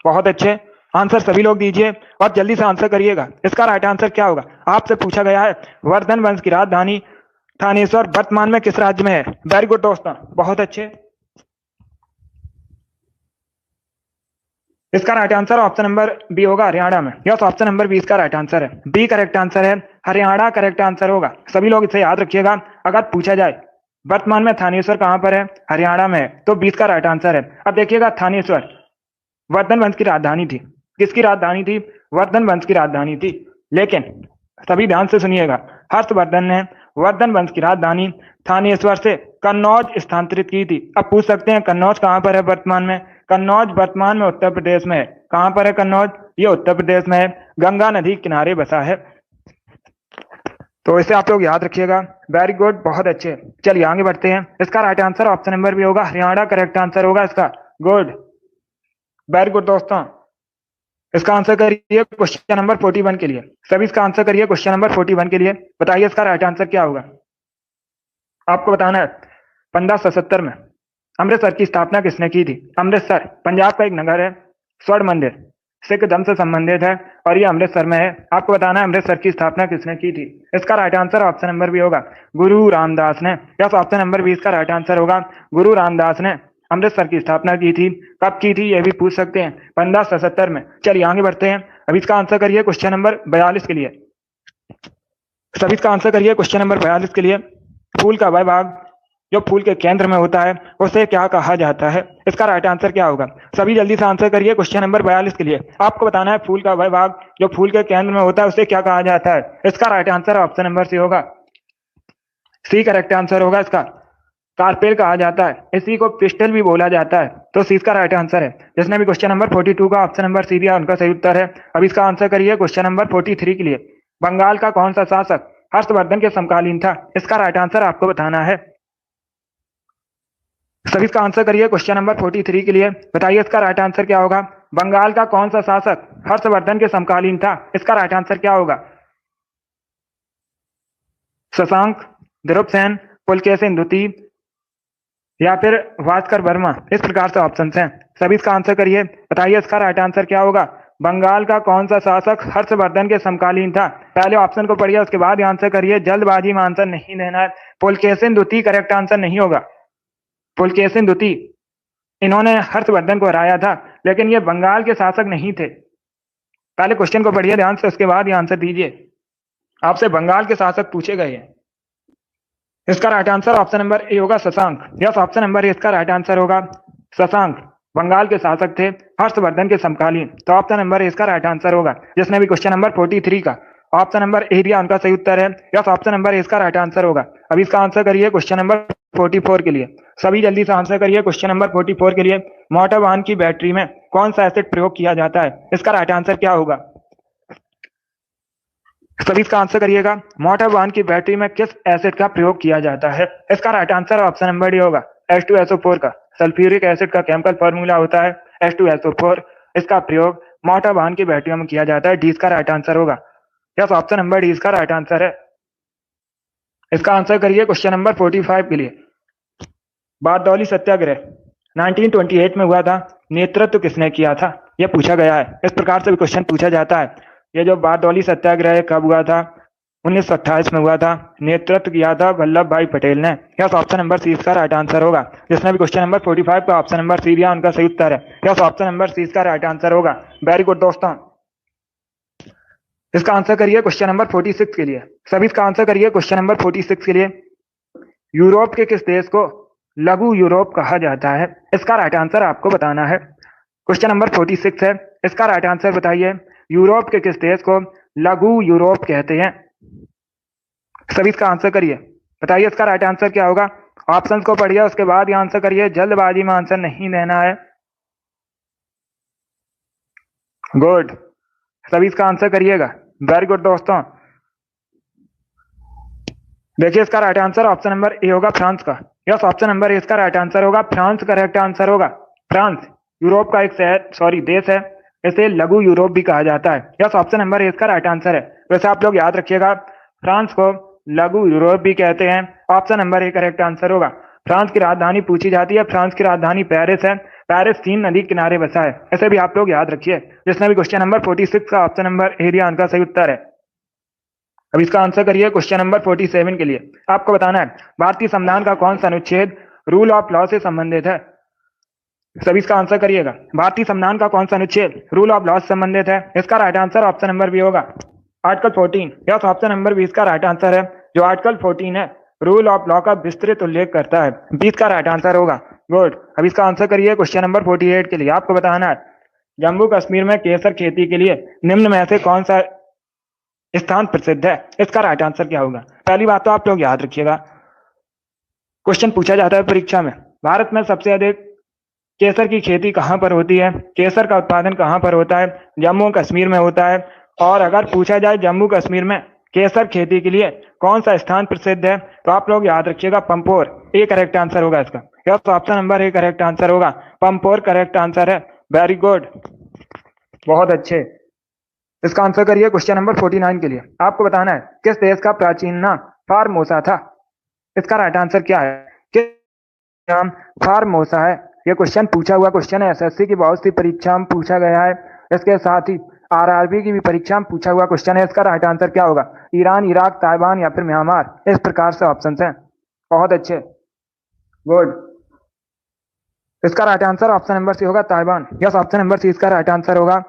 A: बहुत अच्छे। आंसर सभी लोग दीजिए और जल्दी से आंसर करिएगा। इसका राइट आंसर क्या होगा। आपसे पूछा गया है, वर्धन वंश की राजधानी थानेश्वर वर्तमान में किस राज्य में है। वेरी गुड दोस्तों, बहुत अच्छे। इसका right answer option number B होगा, हरियाणा में। यस, ऑप्शन नंबर बी इसका राइट आंसर है। बी करेक्ट आंसर है, हरियाणा करेक्ट आंसर होगा। सभी लोग इसे याद रखिएगा। अगर पूछा जाए वर्तमान में थानेश्वर कहां पर है, हरियाणा में है, तो बी इसका राइट आंसर है। अब देखिएगा, थानेश्वर वर्धन वंश की राजधानी थी। किसकी राजधानी थी। वर्धन वंश की राजधानी थी। लेकिन सभी ध्यान से सुनिएगा, हर्षवर्धन ने वर्धन वंश की राजधानी थानेश्वर से कन्नौज स्थानांतरित की थी। अब पूछ सकते हैं, कन्नौज कहां पर है वर्तमान में। कन्नौज वर्तमान में उत्तर प्रदेश में है। कहां पर है कन्नौज, ये उत्तर प्रदेश में है, गंगा नदी किनारे बसा है। तो इसे आप लोग याद रखिएगा। वेरी गुड, बहुत अच्छे। चलिए आगे बढ़ते हैं। इसका right answer option number B होगा, हरियाणा करेक्ट आंसर होगा इसका। गुड, वेरी गुड दोस्तों। इसका आंसर करिए क्वेश्चन नंबर 41 के लिए। सभी इसका आंसर करिए क्वेश्चन नंबर 41 के लिए। बताइए इसका राइट आंसर क्या होगा। आपको बताना है, 1570 में अमृतसर की स्थापना किसने की थी। अमृतसर पंजाब का एक नगर है। स्वर्ण मंदिर सिख धर्म से संबंधित है और ये अमृतसर में है। आपको बताना है अमृतसर की स्थापना किसने की थी। इसका right answer option number B होगा गुरु रामदास ने। यस, ऑप्शन नंबर बी इसका राइट आंसर होगा गुरु रामदास ने अमृतसर की स्थापना की थी। कब की थी ये भी पूछ सकते हैं, 1577 में। चलिए आगे बढ़ते हैं। अब इसका आंसर करिए क्वेश्चन नंबर 42 के लिए। सभी इसका आंसर करिए क्वेश्चन नंबर 42 के लिए। फूल का वह भाग जो फूल के केंद्र में होता है उसे क्या कहा जाता है। इसका राइट आंसर क्या होगा। सभी जल्दी से आंसर करिए क्वेश्चन नंबर 42 के लिए। आपको बताना है फूल का वह भाग जो फूल के केंद्र में होता है उसे क्या कहा जाता है। इसका right answer option number C होगा, सी करेक्ट आंसर होगा इसका। कार्पेल कहा जाता है, इसी को पिस्टल भी बोला जाता है, तो सी इसका राइट आंसर है। जिसने भी क्वेश्चन नंबर 42 का ऑप्शन नंबर सी दिया उनका सही उत्तर है। अब इसका आंसर करिए क्वेश्चन नंबर 43 के लिए। बंगाल का कौन सा शासक हर्षवर्धन के समकालीन था। इसका राइट आंसर आपको बताना है। सभी इसका आंसर करिए क्वेश्चन नंबर 43 के लिए। बताइए इसका राइट आंसर क्या होगा। बंगाल का कौन सा शासक हर्षवर्धन के समकालीन था। इसका राइट आंसर क्या होगा। शशांक, ध्रुवसेन, पुलकेशिन द्वितीय या फिर भास्कर वर्मा। इस प्रकार से ऑप्शन हैं। सभी इसका आंसर करिए। बताइए इसका राइट आंसर क्या होगा। बंगाल का कौन सा शासक हर्षवर्धन के समकालीन था। पहले ऑप्शन को पढ़िए उसके बाद आंसर करिए, जल्दबाजी में आंसर नहीं देना है। पुलकेशिन द्वितीय करेक्ट आंसर नहीं होगा। पुलकेशिन द्वितीय इन्होंने हर्षवर्धन को हराया था, लेकिन ये बंगाल के शासक नहीं थे। पहले क्वेश्चन को पढ़िए ध्यान से, उसके बाद ये आंसर दीजिए। आपसे बंगाल के शासक पूछे गए हैं। इसका right answer option number A होगा Shashank. Yes, option number A इसका राइट आंसर होगा शशांक। बंगाल के शासक थे हर्षवर्धन के समकालीन, तो ऑप्शन नंबर ए इसका राइट आंसर होगा। जिसने भी क्वेश्चन नंबर 43 का ऑप्शन नंबर ए दिया उनका सही उत्तर है। यस, ऑप्शन नंबर ए इसका राइट आंसर होगा। अब इसका आंसर करिए क्वेश्चन नंबर 44 के लिए। सभी जल्दी से आंसर करिए क्वेश्चन नंबर 44 के लिए। मोटर वाहन की बैटरी में कौन सा एसिड प्रयोग किया जाता है। इसका राइट आंसर क्या होगा। सभी इसका आंसर करिएगा। मोटर वाहन की बैटरी में किस एसिड का प्रयोग किया जाता है। इसका right answer option number D होगा H2SO4 का। सल्फ्यूरिक एसिड का केमिकल फॉर्मूला होता है H2SO4। इसका प्रयोग मोटर वाहन की बैटरियों में किया जाता है। डी इसका राइट आंसर होगा। यस, ऑप्शन नंबर डी इसका राइट आंसर है। इसका आंसर करिए क्वेश्चन नंबर 45 के लिए। बारदौली सत्याग्रह 1928 में हुआ था, नेतृत्व किसने किया था, यह पूछा गया है। इस प्रकार से भी क्वेश्चन पूछा जाता है। यह जो बारदौली सत्याग्रह कब हुआ था, 1928 में हुआ था, नेतृत्व किया था वल्लभ भाई पटेल ने। यस, ऑप्शन नंबर सी इसका राइट आंसर होगा। जिसने भी क्वेश्चन नंबर 45 का ऑप्शन नंबर सी दिया उनका सही उत्तर है। यस, ऑप्शन नंबर सी इसका राइट आंसर होगा। वेरी गुड दोस्तों। इसका आंसर करिए क्वेश्चन नंबर 46 के लिए। सभी इसका आंसर करिए क्वेश्चन नंबर 46 के लिए। यूरोप के किस देश को लघु यूरोप कहा जाता है। इसका राइट आंसर आपको बताना है। क्वेश्चन नंबर 46 है, इसका राइट आंसर बताइए। यूरोप के किस देश को लघु यूरोप कहते हैं। सभी इसका आंसर करिए। बताइए इसका राइट आंसर क्या होगा। ऑप्शंस को पढ़िए उसके बाद ये आंसर करिए, जल्दबाजी में आंसर नहीं देना है। गुड, सभी इसका आंसर करिएगा। वेरी गुड दोस्तों। देखिए इसका right answer option number A होगा फ्रांस का। यस, ऑप्शन नंबर ए इसका राइट आंसर होगा। फ्रांस करेक्ट आंसर होगा। फ्रांस यूरोप का एक देश है, इसे लघु यूरोप भी कहा जाता है। यस, ऑप्शन नंबर ए इसका राइट आंसर है। वैसे आप लोग याद रखिएगा, फ्रांस को लघु यूरोप भी कहते हैं। Option number A correct answer होगा। फ्रांस की राजधानी पूछी जाती है, फ्रांस की राजधानी पेरिस है। पेरिस सीन नदी किनारे बसा है, ऐसे भी आप लोग याद रखिए। जिसने भी क्वेश्चन नंबर 46 का ऑप्शन नंबर ए दिया उनका सही उत्तर है। अब इसका आंसर करिए क्वेश्चन नंबर 47 के लिए। आपको बताना है भारतीय संविधान का कौन सा अनुच्छेद रूल ऑफ लॉ से संबंधित है। सभी इसका आंसर करिएगा। भारतीय संविधान का कौन सा अनुच्छेद रूल ऑफ लॉ से संबंधित है। इसका right answer option number B होगा, article 14। Yes, option number B इसका राइट आंसर है। जो आर्टिकल 14 है रूल ऑफ लॉ का विस्तृत उल्लेख करता है, 20 का राइट आंसर होगा। गुड, अब इसका आंसर करिए क्वेश्चन नंबर 48 के लिए। आपको बताना है जम्मू कश्मीर में केसर खेती के लिए निम्न में से कौन सा स्थान प्रसिद्ध है। इसका राइट आंसर क्या होगा। पहली बात तो आप लोग याद रखिएगा, क्वेश्चन पूछा जाता है परीक्षा में, भारत में सबसे अधिक केसर की खेती कहां पर होती है, केसर का उत्पादन कहां पर होता है। जम्मू कश्मीर में होता है। और अगर पूछा जाए जम्मू कश्मीर में केसर खेती के लिए कौन सा स्थान प्रसिद्ध है, तो आप लोग याद रखिएगा पंपोर। ए करेक्ट आंसर होगा इसका। Yes, option number A correct answer होगा। पंपोर करेक्ट आंसर है। वेरी गुड, बहुत अच्छे। इसका आंसर करिए क्वेश्चन नंबर 49 के लिए। आपको बताना है किस देश का प्राचीन नाम फार्मोसा था। इसका राइट आंसर क्या है। किस नाम फार्मोसा है। यह क्वेश्चन पूछा हुआ क्वेश्चन है, एसएससी की बहुत सी परीक्षा में पूछा गया है। इसके साथ ही आरआरबी की भी परीक्षा में पूछा हुआ क्वेश्चन है, इसका राइट आंसर क्या होगा? ईरान, इराक, ताइवान या फिर म्यांमार। इस प्रकार से ऑप्शन हैं। बहुत अच्छे, गुड। इसका right answer option number C होगा Taiwan. Yes, option number C इसका राइट आंसर होगा।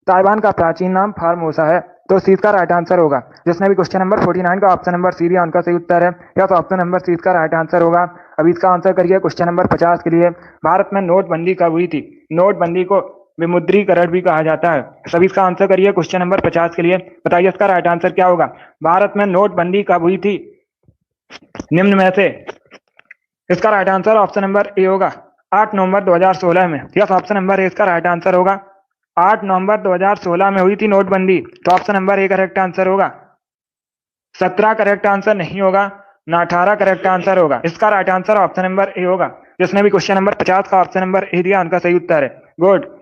A: ताइवान का प्राचीन नाम फार्मोसा है, तो सी का राइट आंसर होगा। जिसने भी क्वेश्चन नंबर 49 का ऑप्शन नंबर सी दिया उनका सही उत्तर है। यस, ऑप्शन नंबर सी इसका राइट आंसर होगा। अभी इसका आंसर करिए क्वेश्चन नंबर 50 के लिए। भारत में नोटबंदी कब हुई थी? नोटबंदी को विमुद्रीकरण भी कहा जाता है। सभी इसका आंसर करिए क्वेश्चन नंबर 50 के लिए। बताइए इसका राइट आंसर क्या होगा? भारत में नोटबंदी कब हुई थी निम्न में से? इसका right answer option number A होगा 8 नवंबर 2016 में। यस, ऑप्शन नंबर ए इसका राइट आंसर होगा। 8 नवंबर 2016 में हुई थी नोटबंदी, तो option number A correct answer होगा। 17 करेक्ट आंसर नहीं होगा, ना 18 करेक्ट आंसर होगा। इसका right answer option number A होगा। जिसने भी क्वेश्चन नंबर 50 का ऑप्शन नंबर ए दिया उनका सही उत्तर है। गुड,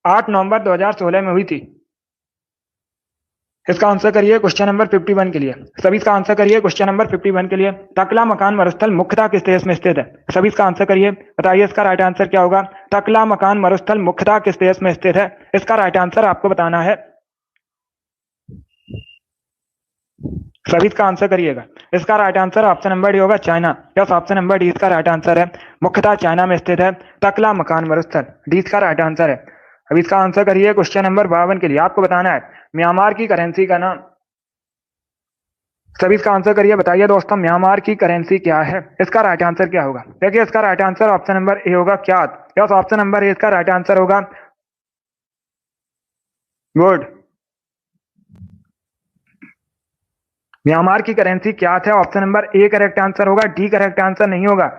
A: 8 नवंबर 2016 में हुई थी। इसका आंसर करिए क्वेश्चन नंबर 51 के लिए। सभी इसका आंसर करिए क्वेश्चन नंबर 51 के लिए। टकला मकान मरुस्थल मुख्यतः किस देश में स्थित है? सभी इसका आंसर करिए। बताइए इसका राइट आंसर क्या होगा? टकला मकान मरुस्थल मुख्यतः किस देश में स्थित है? इसका राइट आंसर आपको बताना है। सभी इसका आंसर करिएगा। इसका right answer option number D होगा China. Yes, option number D इसका राइट आंसर है। मुख्यतः चाइना में स्थित है टकला मकान मरुस्थल। डी इसका राइट आंसर है। अब इसका आंसर करिए क्वेश्चन नंबर 52 के लिए। आपको बताना है म्यांमार की करेंसी का नाम। सभी इसका आंसर करिए। बताइए दोस्तों, म्यांमार की करेंसी क्या है? इसका राइट आंसर क्या होगा? देखिए इसका right answer option number A होगा kyat. Yes, option number A इसका राइट आंसर होगा। गुड, म्यांमार की करेंसी क्या है? Option number A correct answer होगा। डी करेक्ट आंसर नहीं होगा।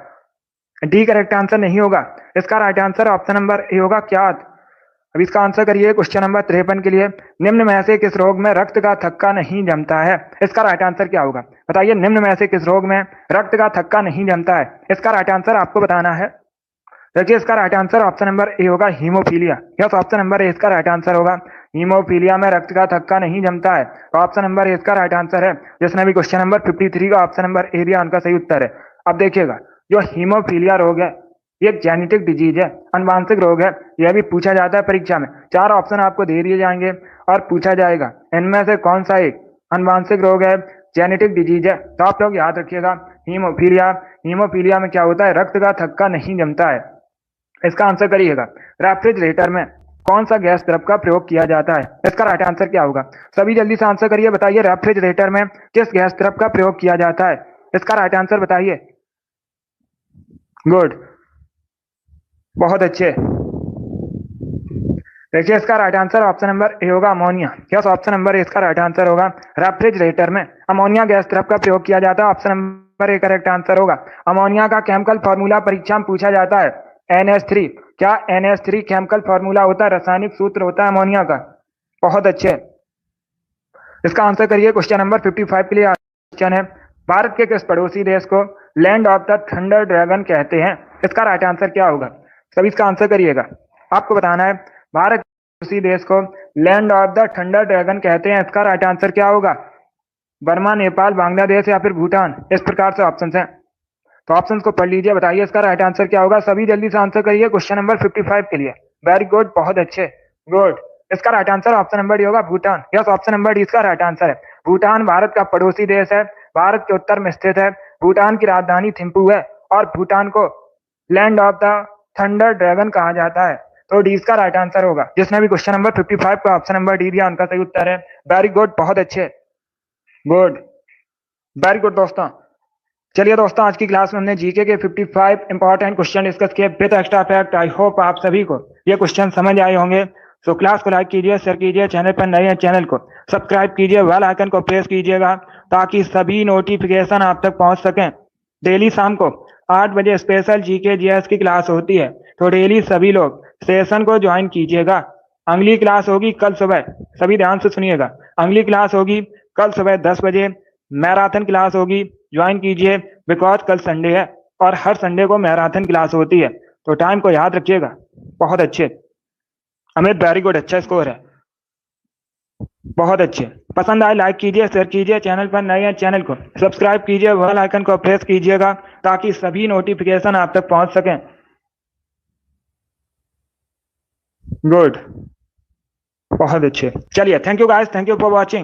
A: डी करेक्ट आंसर नहीं होगा। इसका right answer option number A होगा क्यात। अब इसका आंसर करिए क्वेश्चन नंबर 53 के लिए। निम्न में से किस रोग में रक्त का थक्का नहीं जमता है? इसका राइट आंसर क्या होगा? बताइए निम्न में से किस रोग में रक्त का थक्का नहीं जमता है? इसका राइट आंसर आपको बताना है। देखिए इसका right answer option number A होगा haemophilia. Yes, option number A इसका राइट आंसर होगा। हीमोफीलिया में रक्त का थक्का नहीं जमता है, तो ऑप्शन नंबर ए इसका राइट आंसर है। जिसने भी क्वेश्चन नंबर 53 का ऑप्शन नंबर ए दिया उनका सही उत्तर है। अब देखिएगा, जो हीमोफीलिया रोग है ये एक जेनेटिक डिजीज है, अनुवांशिक रोग है। यह भी पूछा जाता है परीक्षा में। 4 ऑप्शन आपको दे दिए जाएंगे और पूछा जाएगा इनमें से कौन सा एक अनुवांशिक रोग है, जेनेटिक डिजीज है। तो आप लोग याद रखिएगा हीमोफीलिया। हीमोफीलिया में क्या होता है? रक्त का थक्का नहीं जमता है। इसका आंसर करिएगा। रेफ्रिजरेटर में कौन सा गैस द्रव का प्रयोग किया जाता है? इसका राइट आंसर क्या होगा? सभी जल्दी से आंसर करिए। बताइए रेफ्रिजरेटर में किस गैस द्रव का प्रयोग किया जाता है? इसका राइट आंसर बताइए। गुड, बहुत अच्छे। देखिए इसका right answer option number A होगा ammonia. Yes, option number A इसका राइट आंसर होगा। रेफ्रिजरेटर में अमोनिया गैस द्रव का प्रयोग किया जाता है। Option number A correct answer होगा। अमोनिया का केमिकल फॉर्मूला परीक्षा में पूछा जाता है NH3। क्या NH3 केमिकल फॉर्मूला होता है, रासायनिक सूत्र होता है अमोनिया का? बहुत अच्छे। इसका आंसर करिए क्वेश्चन नंबर 55 के लिए। क्वेश्चन है भारत के किस पड़ोसी देश को land of the thunder dragon कहते हैं? इसका राइट आंसर क्या होगा? सभी इसका आंसर करिएगा। आपको बताना है भारत के पड़ोसी देश को land of the thunder dragon कहते हैं। इसका राइट आंसर क्या होगा? बर्मा, नेपाल, बांग्लादेश या फिर भूटान। इस प्रकार से ऑप्शन है, तो ऑप्शन को पढ़ लीजिए। बताइए इसका राइट आंसर क्या होगा? सभी जल्दी से आंसर करिए क्वेश्चन नंबर 55 के लिए। वेरी गुड, बहुत अच्छे, गुड। इसका right answer option number D होगा Bhutan. Yes, option number D इसका राइट आंसर है। भूटान भारत का पड़ोसी देश है, भारत के उत्तर में स्थित है। भूटान की राजधानी थिम्पू है और भूटान को land of the thunder dragon कहा जाता है, तो डी इसका राइट आंसर होगा। जिसने भी क्वेश्चन नंबर 55 का ऑप्शन नंबर डी दिया उनका सही उत्तर है। वेरी गुड, बहुत अच्छे, गुड, वेरी गुड दोस्तों। चलिए दोस्तों, आज की क्लास में हमने जीके के 55 इंपॉर्टेंट क्वेश्चन डिस्कस किए with extra fact. I hope आप सभी को ये क्वेश्चन समझ आए होंगे। सो क्लास को लाइक कीजिए, शेयर कीजिए, चैनल पर नए हैं चैनल को सब्सक्राइब कीजिए, बेल आइकन को प्रेस कीजिएगा ताकि सभी नोटिफिकेशन आप तक पहुंच सकें। डेली शाम को 8 बजे स्पेशल जीके जीएस की क्लास होती है, तो डेली सभी लोग सेशन को ज्वाइन कीजिएगा। अगली क्लास होगी कल सुबह, सभी ध्यान से सुनिएगा। अगली क्लास होगी कल सुबह 10 बजे। मैराथन क्लास होगी, ज्वाइन कीजिए बिकॉज कल संडे है और हर संडे को मैराथन क्लास होती है, तो टाइम को याद रखिएगा। बहुत अच्छे अमित, वेरी गुड, अच्छा स्कोर है, बहुत अच्छे। पसंद आए लाइक कीजिए, शेयर कीजिए, चैनल पर नए हैं चैनल को सब्सक्राइब कीजिए, बेल आइकन को प्रेस कीजिएगा ताकि सभी नोटिफिकेशन आप तक पहुंच सकें। गुड। बहुत अच्छे, चलिए thank you guys, thank you for watching.